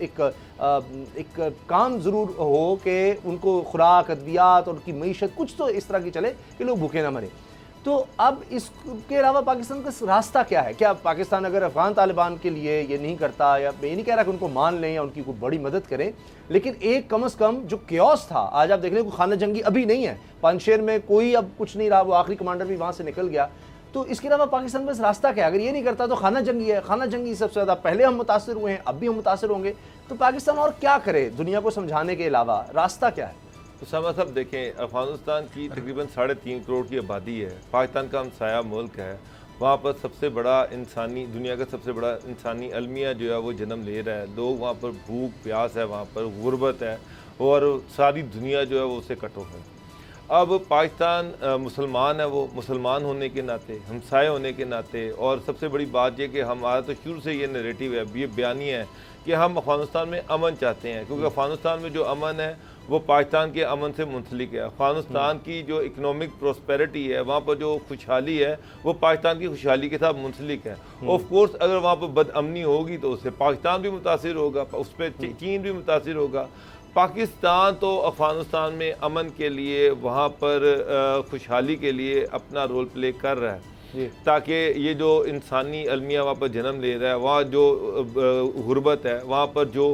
एक काम ज़रूर हो कि उनको खुराक, अद्वियात और उनकी मईशत कुछ तो इस तरह की चले कि लोग भूखे ना मरें। तो अब इसके अलावा पाकिस्तान का रास्ता क्या है? क्या पाकिस्तान अगर अफ़गान तालिबान के लिए ये नहीं करता, या मैं ये नहीं कह रहा कि उनको मान लें या उनकी कोई बड़ी मदद करें, लेकिन एक कम से कम जो क्योस था, आज आप देख रहे हैं कोई खाना जंगी अभी नहीं है, पानशेर में कोई अब कुछ नहीं रहा, वो आखिरी कमांडर भी वहाँ से निकल गया। तो इसके अलावा पाकिस्तान का रास्ता क्या है? अगर ये नहीं करता तो खाना जंगी है, खाना जंगी सबसे ज़्यादा पहले हम मुतासर हुए हैं, अब भी हम मुतासर होंगे। तो पाकिस्तान और क्या करे दुनिया को समझाने के अलावा, रास्ता क्या है? उसामा साहब देखें, अफगानिस्तान की तकरीबन 3.5 करोड़ की आबादी है, पाकिस्तान का हमसाया मुल्क है, वहाँ पर सबसे बड़ा इंसानी, दुनिया का सबसे बड़ा इंसानी अलमिया जो है वो जन्म ले रहा है। लोग वहाँ पर भूख प्यास है, वहाँ पर गुर्बत है और सारी दुनिया जो है वो उससे कट ऑफ है। अब पाकिस्तान मुसलमान है, वो मुसलमान होने के नाते, हमसाए होने के नाते, और सबसे बड़ी बात ये कि हमारा तो शुरू से ये नैरेटिव है, ये बयानी है कि हम अफगानिस्तान में अमन चाहते हैं, क्योंकि अफगानिस्तान में जो अमन है वो पाकिस्तान के अमन से मुंसलिक है। अफगानिस्तान की जो इकनॉमिक प्रोस्पेरिटी है, वहाँ पर जो खुशहाली है वो पाकिस्तान की खुशहाली के साथ मुंसलिक है। ऑफ कोर्स अगर वहाँ पर बदअमनी होगी तो उससे पाकिस्तान भी मुतासिर होगा, उस पर चीन भी मुतासिर होगा। पाकिस्तान तो अफगानिस्तान में अमन के लिए, वहाँ पर खुशहाली के लिए अपना रोल प्ले कर रहा है, ताकि ये जो इंसानी अलमिया वहाँ पर जन्म ले रहा है, वहाँ जो गुर्बत है, वहाँ पर जो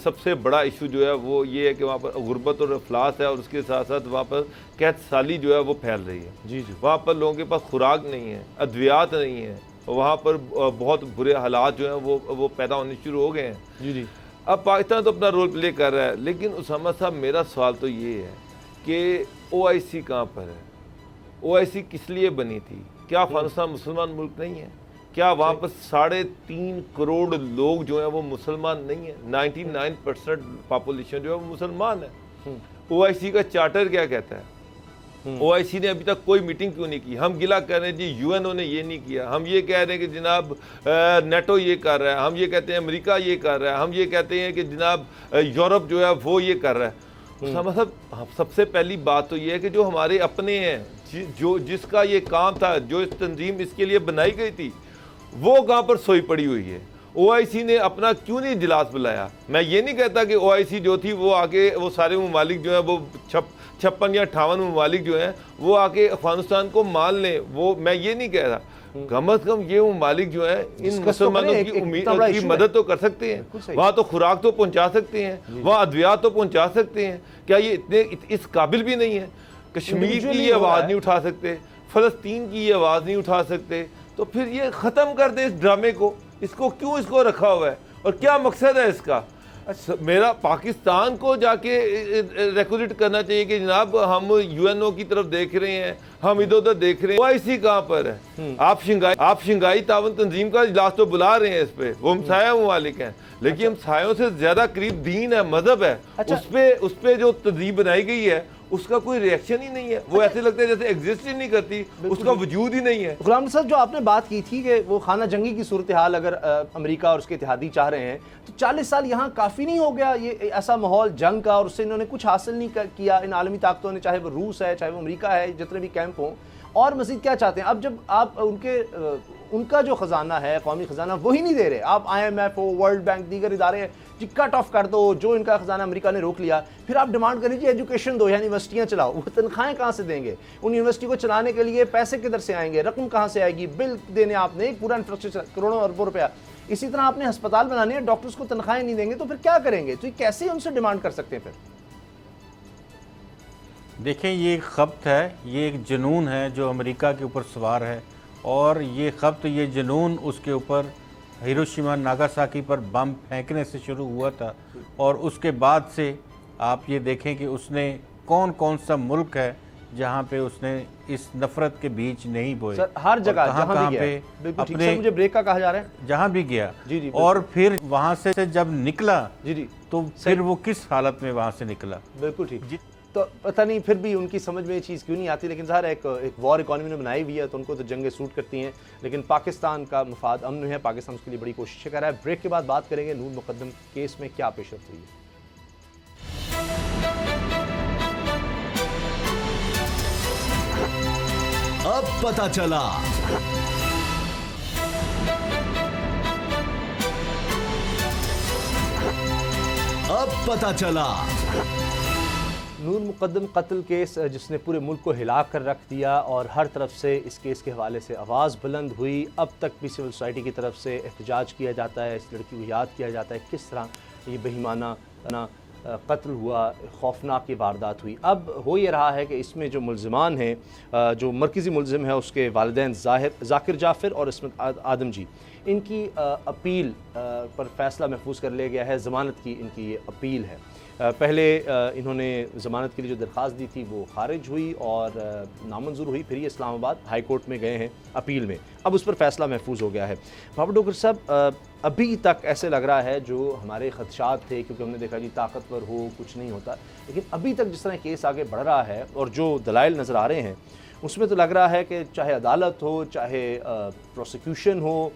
सबसे बड़ा इशू जो है वो ये है कि वहाँ पर गुर्बत और अफलास है, और उसके साथ साथ वहाँ पर कैद साली जो है वो फैल रही है। जी जी। वहाँ पर लोगों के पास खुराक नहीं है, अद्वियात नहीं है, वहाँ पर बहुत बुरे हालात जो हैं वो पैदा होने शुरू हो गए हैं। जी जी। अब पाकिस्तान तो अपना रोल प्ले कर रहा है, लेकिन उसामा साहब मेरा सवाल तो ये है कि OIC कहाँ पर है? OIC किस लिए बनी थी? क्या अफगानिस्तान मुसलमान मुल्क नहीं है? क्या वहाँ पर 3.5 करोड़ लोग जो हैं वो मुसलमान नहीं है? 99% पॉपुलेशन जो है वो मुसलमान है। OIC का चार्टर क्या कहता है? OIC ने अभी तक कोई मीटिंग क्यों नहीं की? हम गिला कर रहे हैं जी UNO ने ये नहीं किया, हम ये कह रहे हैं कि जनाब नेटो ये कर रहा है, हम ये कहते हैं अमेरिका ये कर रहा है, हम ये कहते हैं कि जनाब यूरोप जो है वो ये कर रहा है। मतलब सबसे पहली बात तो ये है कि जो हमारे अपने हैं, जो जिसका ये काम था, जो इस तंजीम इसके लिए बनाई गई थी, वो कहाँ पर सोई पड़ी हुई है? OIC ने अपना क्यों नहीं इजलास बुलाया? मैं ये नहीं कहता कि OIC जो थी वो आके वो सारे ममालिक जो हैं वो 56 या 58 ममालिक जो हैं वो आके अफगानिस्तान को मान लें, वो मैं ये नहीं कह रहा। कम अज कम ये ममालिक जो है इन मुसलमानों की उम्मीद की मदद तो कर सकते हैं, वहाँ तो खुराक तो पहुँचा सकते हैं, वहाँ अद्वियात तो पहुँचा सकते हैं। क्या ये इतने इस काबिल भी नहीं है? कश्मीर की ये आवाज़ नहीं उठा सकते, फ़लस्तीन की ये आवाज़ नहीं उठा सकते, तो फिर ये ख़त्म कर दे इस ड्रामे को। इसको क्यों इसको रखा हुआ है और क्या मकसद है इसका? मेरा पाकिस्तान को जाके रेकुलेट करना चाहिए कि जनाब हम UNO की तरफ देख रहे हैं, हम इधर उधर देख रहे हैं, OIC कहाँ पर है? आप शंघाई तावन तंजीम का इजलास तो बुला रहे हैं, इस पे वो हमसाया ममालिक हैं, लेकिन हमसायों से ज्यादा करीब दीन है, मजहब है। उस पे जो तंजीम बनाई गई है उसका कोई रिएक्शन ही नहीं है। वो ऐसे लगता है जैसे एग्जिस्ट ही नहीं करती, उसका वजूद ही नहीं है। गुलाम साहब, जो आपने बात की थी कि वो खाना जंगी की सूरत हाल अगर अमेरिका और उसके इत्तेहादी चाह रहे हैं, तो 40 साल यहाँ काफ़ी नहीं हो गया ये ऐसा माहौल जंग का, और उससे इन्होंने कुछ हासिल नहीं किया इन आलमी ताकतों ने, चाहे वो रूस है चाहे वो अमेरिका है, जितने भी कैंप हों, और मज़ीद क्या चाहते हैं? अब जब आप उनका जो ख़जाना है, कौमी ख़जाना, वही नहीं दे रहे, आप IMF हो, वर्ल्ड बैंक, दीगर इदारे जी कट ऑफ कर दो, जो इनका ख़जाना अमेरिका ने रोक लिया, फिर आप डिमांड कर लीजिए एजुकेशन दो, यानी यूनिवर्सिटियाँ चलाओ। वो तनख्वाहें कहाँ से देंगे? उन यूनिवर्सिटी को चलाने के लिए पैसे किधर से आएंगे? रकम कहाँ से आएगी? बिल देने आपने एक पूरा इंफ्रास्ट्रक्चर करोड़ों अरबों रुपया, इसी तरह आपने अस्पताल बनाने हैं, डॉक्टर्स को तनख्वाहें नहीं देंगे तो फिर क्या करेंगे? तो कैसे उनसे डिमांड कर सकते हैं फिर? देखें, ये एक खपत है, ये एक जुनून है जो अमेरिका के ऊपर सवार है, और ये खपत, ये जुनून उसके ऊपर हिरोशिमा नागासाकी पर बम फेंकने से शुरू हुआ था, और उसके बाद से आप ये देखें कि उसने कौन कौन सा मुल्क है जहाँ पे उसने इस नफरत के बीज नहीं बोए। हर जगह कहाँ पे अपने मुझे ब्रेक का कहा जा रहा है, जहाँ भी गया। जी, और फिर वहाँ से जब निकला जी तो फिर वो किस हालत में वहाँ से निकला? बिल्कुल ठीक। तो पता नहीं फिर भी उनकी समझ में ये चीज़ क्यों नहीं आती, लेकिन ज़ाहिर है एक वॉर इकॉनमी ने बनाई हुई है तो उनको तो जंगें सूट करती हैं, लेकिन पाकिस्तान का मफाद अमन है, पाकिस्तान उसके लिए बड़ी कोशिशें कर रहा है। ब्रेक के बाद बात करेंगे नूर मुकद्दम केस में क्या पेशरफ्त हुई है। अब पता चला। अब पता चला। नूर मुकद्दम कत्ल केस जिसने पूरे मुल्क को हिला कर रख दिया और हर तरफ से इस केस के हवाले से आवाज़ बुलंद हुई। अब तक भी सिविल सोसाइटी की तरफ से एहतजाज किया जाता है, इस लड़की को याद किया जाता है किस तरह ये बेईमाना कत्ल हुआ, खौफनाक ये वारदात हुई। अब हो ये रहा है कि इसमें जो मुलज़मान हैं, जो मरकज़ी मुलज़िम है उसके वालिदैन ज़ाकिर जाफ़िर और इस्मत आदम जी, इनकी अपील पर फ़ैसला महफूज कर लिया गया है, ज़मानत की इनकी ये अपील है। पहले इन्होंने ज़मानत के लिए जो दरख्वास्त दी थी वो खारिज हुई और नामंजूर हुई, फिर ये इस्लामाबाद हाई कोर्ट में गए हैं अपील में, अब उस पर फैसला महफूज हो गया है। बाबर डोगर साहब, अभी तक ऐसे लग रहा है, जो हमारे खदशात थे, क्योंकि हमने देखा जी ताकतवर हो कुछ नहीं होता, लेकिन अभी तक जिस तरह केस आगे बढ़ रहा है और जो दलाइल नज़र आ रहे हैं उसमें तो लग रहा है कि चाहे अदालत हो, चाहे प्रोसिक्यूशन हो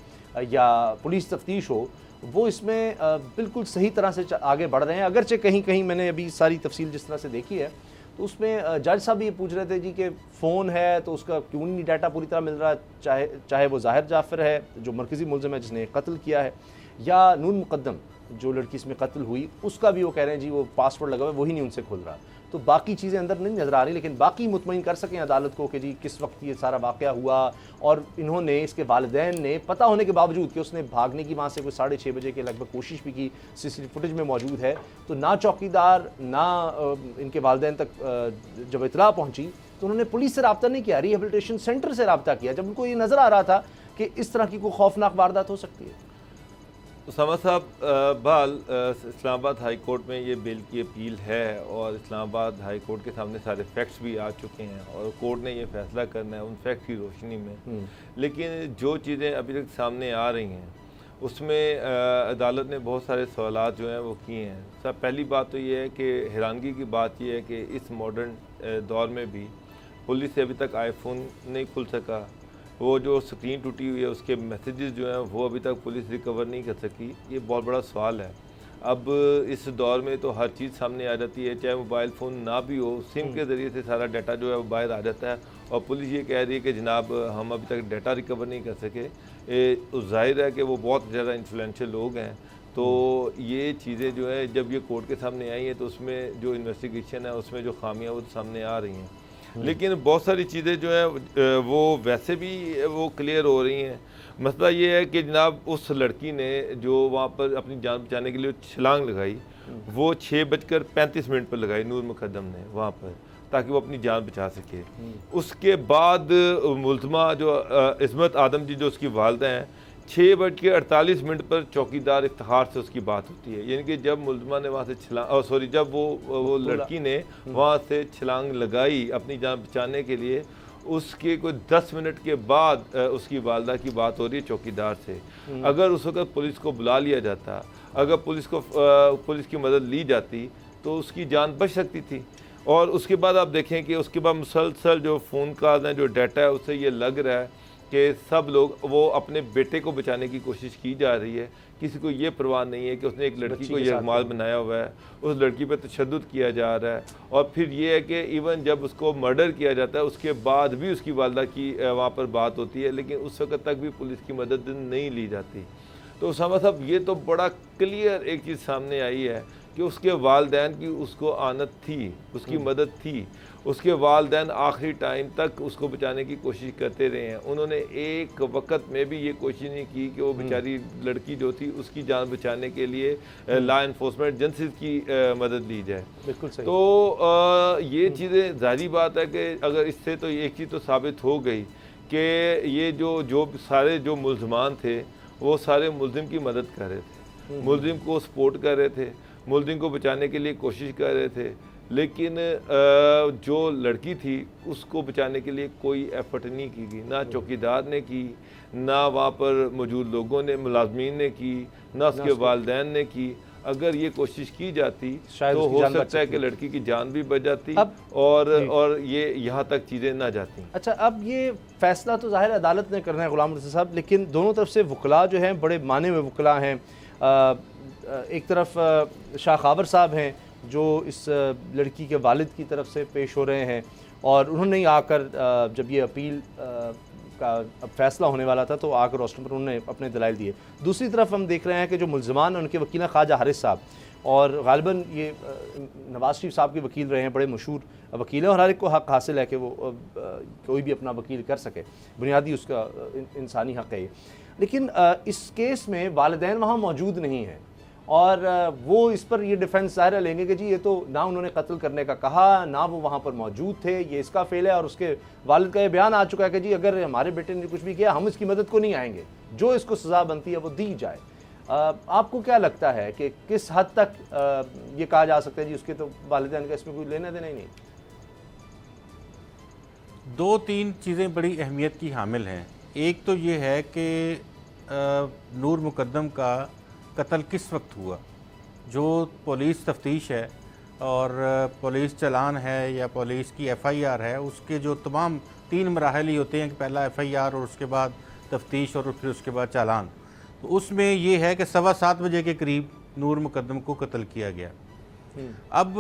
या पुलिस तफ्तीश हो, वो इसमें बिल्कुल सही तरह से आगे बढ़ रहे हैं। अगरचे कहीं कहीं मैंने अभी सारी तफसील जिस तरह से देखी है तो उसमें जज साहब ये पूछ रहे थे जी कि फ़ोन है तो उसका क्यों नहीं डाटा पूरी तरह मिल रहा, चाहे वो ज़ाहिर जाफ़र है जो मरकज़ी मुलज़िम है जिसने कत्ल किया है, या नून मुक़द्दम जो लड़की इसमें कत्ल हुई उसका भी वो कह रहे हैं जी वो पासवर्ड लगा हुआ है वही नहीं उनसे खुल रहा। तो बाकी चीज़ें अंदर नहीं नज़र आ रही, लेकिन बाकी मुतमईन कर सकें अदालत को कि जी किस वक्त ये सारा वाक़या हुआ, और इन्होंने इसके वालिदैन ने पता होने के बावजूद कि उसने भागने की वहाँ से कोई 6:30 बजे के लगभग कोशिश भी की, सीसीटीवी फुटेज में मौजूद है, तो ना चौकीदार ना इनके वालिदैन तक जब इतला पहुँची तो उन्होंने पुलिस से रब्ता नहीं किया, रिहेबिलिटेशन सेंटर से रब्ता किया, जब उनको ये नज़र आ रहा था कि इस तरह की कोई खौफनाक वारदात हो सकती है। उसामा साहब, बहल इस्लामाबाद हाई कोर्ट में ये बिल की अपील है और इस्लामाबाद हाई कोर्ट के सामने सारे फैक्ट्स भी आ चुके हैं और कोर्ट ने ये फैसला करना है उन फैक्ट्स की रोशनी में। लेकिन जो चीज़ें अभी तक सामने आ रही हैं उसमें अदालत ने बहुत सारे सवालात जो हैं वो किए हैं। सब पहली बात तो ये है कि हैरानगी की बात ये है कि इस मॉडर्न दौर में भी पुलिस से अभी तक आईफोन नहीं खुल सका, वो जो स्क्रीन टूटी हुई है उसके मैसेजेस जो हैं वो अभी तक पुलिस रिकवर नहीं कर सकी। ये बहुत बड़ा सवाल है। अब इस दौर में तो हर चीज़ सामने आ जाती है, चाहे मोबाइल फ़ोन ना भी हो, सिम के ज़रिए से सारा डाटा जो है वो बाहर आ जाता है और पुलिस ये कह रही है कि जनाब हम अभी तक डाटा रिकवर नहीं कर सके। ज़ाहिर है कि वो बहुत ज़्यादा इन्फ्लुएंशियल लोग हैं, तो ये चीज़ें जो है जब ये कोर्ट के सामने आई हैं तो उसमें जो इन्वेस्टिगेशन है उसमें जो खामियाँ वो सामने आ रही हैं। लेकिन बहुत सारी चीज़ें जो है वो वैसे भी वो क्लियर हो रही हैं। मसला ये है कि जनाब उस लड़की ने जो वहाँ पर अपनी जान बचाने के लिए छलांग लगाई वो 6:35 पर लगाई नूर मुक़द्दम ने वहाँ पर, ताकि वो अपनी जान बचा सके। उसके बाद मुल्ज़मा जो इस्मत आदम जी जो उसकी वालदा हैं 6:48 पर चौकीदार इफ्तिखार से उसकी बात होती है, यानी कि जब मुल्ज़मा ने वहाँ से जब वो लड़की ने वहाँ से छलांग लगाई अपनी जान बचाने के लिए, उसके कोई 10 मिनट के बाद उसकी वालदा की बात हो रही है चौकीदार से। अगर उस वक़्त पुलिस को बुला लिया जाता, अगर पुलिस की मदद ली जाती तो उसकी जान बच सकती थी। और उसके बाद आप देखें कि उसके बाद मुसलसल जो फ़ोन कॉल हैं, जो डाटा है, उससे ये लग रहा है कि सब लोग वो अपने बेटे को बचाने की कोशिश की जा रही है। किसी को ये परवाह नहीं है कि उसने एक लड़की को यरगमाल बनाया हुआ है, उस लड़की पर तशद्दुद किया जा रहा है। और फिर ये है कि इवन जब उसको मर्डर किया जाता है उसके बाद भी उसकी वालदा की वहाँ पर बात होती है, लेकिन उस वक्त तक भी पुलिस की मदद नहीं ली जाती। तो उसामा साहब, ये तो बड़ा क्लियर एक चीज़ सामने आई है कि उसके वालिदैन की उसको आनत थी, उसकी मदद थी। उसके वालिदैन आखिरी टाइम तक उसको बचाने की कोशिश करते रहे हैं। उन्होंने एक वक्त में भी ये कोशिश नहीं की कि वो बेचारी लड़की जो थी उसकी जान बचाने के लिए लॉ इन्फोर्समेंट एजेंसीज की मदद ली जाए। बिल्कुल सही। तो ये चीज़ें ज़ाहिर बात है कि अगर इससे तो एक चीज़ तो साबित हो गई कि ये जो सारे जो मुल्ज़मान थे वो सारे मुल्ज़िम की मदद कर रहे थे, मुल्ज़िम को सपोर्ट कर रहे थे, मुल्ज़िम को बचाने के लिए कोशिश कर रहे थे। लेकिन जो लड़की थी उसको बचाने के लिए कोई एफर्ट नहीं की गई, ना चौकीदार ने की, ना वहाँ पर मौजूद लोगों ने, मुलाजमीन ने की, ना उसके वालिदैन ने की। अगर ये कोशिश की जाती तो हो सकता है कि लड़की की जान भी बच जाती और ये यहाँ तक चीज़ें ना जाती। अच्छा, अब ये फैसला तो ज़ाहिर अदालत ने करना है गुलाम रज़ा साहब, लेकिन दोनों तरफ से वकला जो हैं बड़े माने हुए वकला हैं। एक तरफ शाह खाबर साहब हैं जो इस लड़की के वालिद की तरफ से पेश हो रहे हैं और उन्होंने आकर जब ये अपील का अब फैसला होने वाला था तो आकर रोस्टर पर उन्होंने अपने दलाइल दिए। दूसरी तरफ हम देख रहे हैं कि जो मुल्ज़मान उनके वकील ख्वाजा हारिस साहब, और गालिबन ये नवाज शरीफ साहब के वकील रहे हैं, बड़े मशहूर वकील हैं और हर एक को हक़ हासिल है कि वो कोई भी अपना वकील कर सके, बुनियादी उसका इंसानी हक़ है ये। लेकिन इस केस में वालिदैन वहाँ मौजूद नहीं हैं और वो इस पर ये डिफेंस ज़ाहिर लेंगे कि जी ये तो ना उन्होंने कत्ल करने का कहा, ना वो वहाँ पर मौजूद थे, ये इसका फेल है। और उसके वालिद का ये बयान आ चुका है कि जी अगर हमारे बेटे ने कुछ भी किया हम इसकी मदद को नहीं आएंगे, जो इसको सज़ा बनती है वो दी जाए। आपको क्या लगता है कि किस हद तक ये कहा जा सकता है जी उसके तो वालिदैन का इसमें कोई लेना देना ही नहीं? दो तीन चीज़ें बड़ी अहमियत की हामिल हैं। एक तो ये है कि नूर मुकद्दम का कत्ल किस वक्त हुआ। जो पुलिस तफ्तीश है और पुलिस चलान है या पुलिस की FIR है, उसके जो तमाम 3 मराहल ही होते हैं कि पहला FIR और उसके बाद तफ्तीश और फिर उसके बाद चालान। तो उसमें ये है कि 7:15 बजे के करीब नूर मुकद्दम को कत्ल किया गया। अब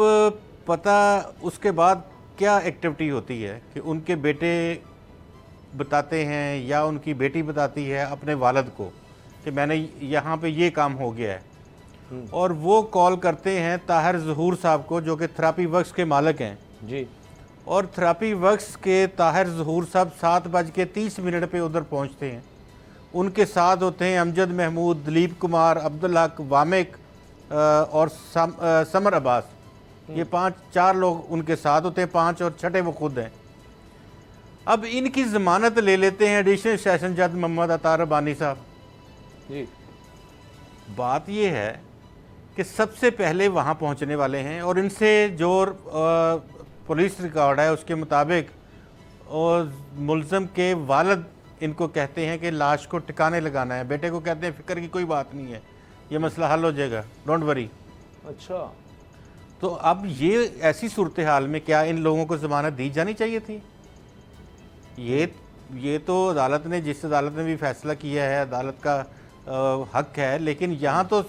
पता उसके बाद क्या एक्टिविटी होती है कि उनके बेटे बताते हैं या उनकी बेटी बताती है अपने वालिद को कि मैंने यहाँ पे ये काम हो गया है, और वो कॉल करते हैं ताहिर ज़हूर साहब को जो कि थेरेपी वर्क्स के मालिक हैं जी। और थेरेपी वर्क्स के ताहिर ज़हूर साहब 7:30 पे उधर पहुँचते हैं। उनके साथ होते हैं अमजद महमूद, दिलीप कुमार, अब्दुल हक, वामिक और समर अब्बास। ये 4 लोग उनके साथ होते हैं, 5 और छठे वो खुद हैं। अब इनकी ज़मानत ले लेते हैं एडिशनल सेशन जज मोहम्मद अतार रब्बानी साहब जी। बात ये है कि सबसे पहले वहाँ पहुँचने वाले हैं और इनसे जो पुलिस रिकॉर्ड है उसके मुताबिक और मुलज़म के वालिद इनको कहते हैं कि लाश को टिकाने लगाना है। बेटे को कहते हैं फ़िक्र की कोई बात नहीं है, ये मसला हल हो जाएगा, डोंट वरी। अच्छा, तो अब ये ऐसी सूरत हाल में क्या इन लोगों को ज़मानत दी जानी चाहिए थी? ये तो अदालत ने, जिस अदालत ने भी फैसला किया है, अदालत का हक है। लेकिन यहाँ तो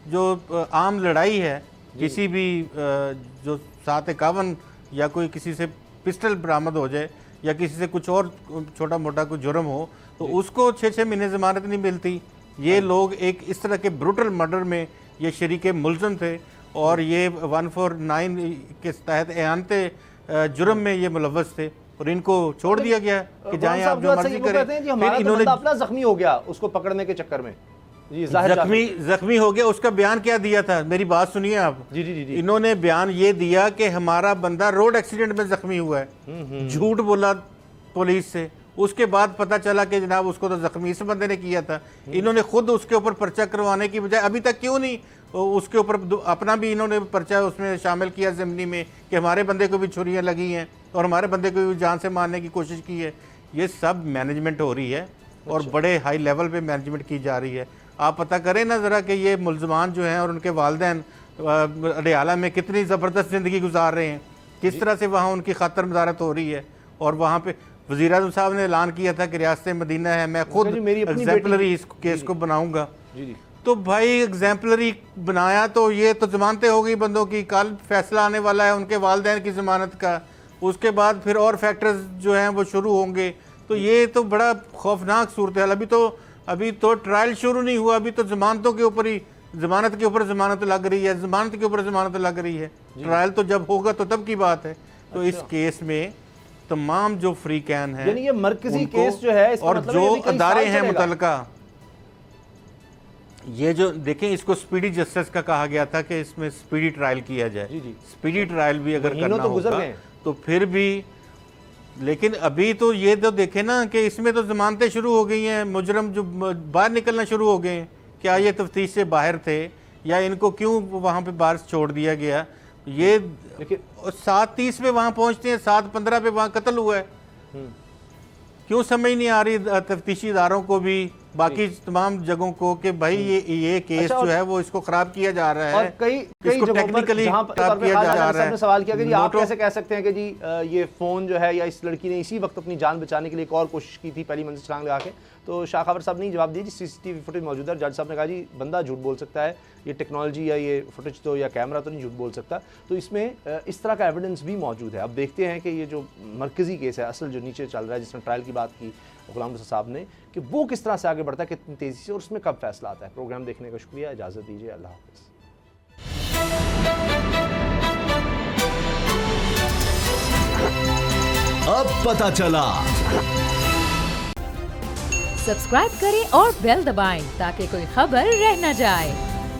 जो आम लड़ाई है, किसी भी जो 751 या कोई किसी से पिस्टल बरामद हो जाए या किसी से कुछ और छोटा मोटा कोई जुर्म हो तो उसको 6-6 महीने ज़मानत नहीं मिलती। ये लोग एक इस तरह के ब्रूटल मर्डर में ये शरीके मुलज़म थे और ये 149 के तहत एहानते जुर्म में ये मुलव्वस थे और इनको छोड़ दिया गया कि जाएं आप जो मर्जी करें। फिर इन्होंने अपना जख्मी हो गया उसको पकड़ने के चक्कर में जी, जख्मी हो गया। उसका बयान क्या दिया था, मेरी बात सुनिए आप। जी जी जी। इन्होंने बयान ये दिया कि हमारा बंदा रोड एक्सीडेंट में जख्मी हुआ है। झूठ बोला पुलिस से। उसके बाद पता चला कि जनाब उसको तो जख्मी इस बंदे ने किया था। इन्होंने खुद उसके ऊपर पर्चा करवाने की बजाय अभी तक क्यों नहीं उसके ऊपर अपना भी इन्होंने पर्चा उसमें शामिल किया ज़िम्नी में कि हमारे बंदे को भी छुरियाँ लगी हैं और हमारे बंदे को भी जान से मारने की कोशिश की है। ये सब मैनेजमेंट हो रही है और बड़े हाई लेवल पे मैनेजमेंट की जा रही है। आप पता करें ना ज़रा कि ये मुलज़मान जो हैं और उनके वालिदैन अडियाला में कितनी ज़बरदस्त ज़िंदगी गुजार रहे हैं, किस तरह से वहाँ उनकी खातर मज़ारत हो रही है। और वहाँ पे वज़ीर आज़म साहब ने ऐलान किया था कि रियासत मदीना है, मैं खुद एग्जाम्पलरी इस केस को बनाऊँगा। तो भाई एग्जाम्पलरी बनाया तो ये तो ज़मानतें हो गई बंदों की, कल फैसला आने वाला है उनके वालिदैन की ज़मानत का, उसके बाद फिर और फैक्टर्स जो हैं वो शुरू होंगे। तो ये तो बड़ा खौफनाक सूरत है। अभी तो ट्रायल शुरू नहीं हुआ, अभी तो ज़मानतों के ऊपर ही, ज़मानत के ऊपर ज़मानत लग रही है, ज़मानत के ऊपर ज़मानत लग रही है। ट्रायल तो जब होगा तो तब की बात है। तो इस केस में तमाम जो फ्री कैन है, यानी ये मरकजी केस जो है और जो अदारे हैं मुतल्लिका, ये जो देखें, इसको स्पीडी जस्टिस का कहा गया था कि इसमें स्पीडी ट्रायल किया जाए। स्पीडी ट्रायल भी अगर करना होगा तो फिर भी, लेकिन अभी तो ये तो देखें ना कि इसमें तो ज़मानतें शुरू हो गई हैं, मुजरम जो बाहर निकलना शुरू हो गए हैं। क्या ये तफ्तीश से बाहर थे या इनको क्यों वहाँ पे बाहर छोड़ दिया गया? ये 7:30 पे वहाँ पहुँचते हैं, 7:15 पे वहाँ कत्ल हुआ है। क्यों समझ नहीं आ रही तफ्तीशी इदारों को भी, बाकी तमाम जगहों को, कि भाई ये केस जो है वो इसको खराब किया जा रहा है। और कई टेक्निकली खराब किया जा रहा है। सवाल किया कि जी आप कैसे कह सकते हैं कि जी ये फ़ोन जो है, या इस लड़की ने इसी वक्त अपनी जान बचाने के लिए एक और कोशिश की थी, पहली मंजिल छलांग लगा के। तो शाह खबर साहब ने जवाब दिया जी CCTV फुटेज मौजूद है। जज साहब ने कहा जी बंदा झूठ बोल सकता है, ये टेक्नोलॉजी या ये फुटेज तो या कैमरा तो नहीं झूठ बोल सकता। तो इसमें इस तरह का एविडेंस भी मौजूद है। अब देखते हैं कि ये जो मरकज़ी केस है, असल जो नीचे चल रहा है, जिसमें ट्रायल की बात की गुलाम रसूल साहब ने, कि वो किस तरह से आगे बढ़ता है, कितनी तेज़ी से, और उसमें कब फैसला आता है। प्रोग्राम देखने का शुक्रिया, इजाज़त दीजिए, अल्लाह हाफ़िज़। अब पता चला। सब्सक्राइब करें और बेल दबाएं ताकि कोई खबर रह न जाए।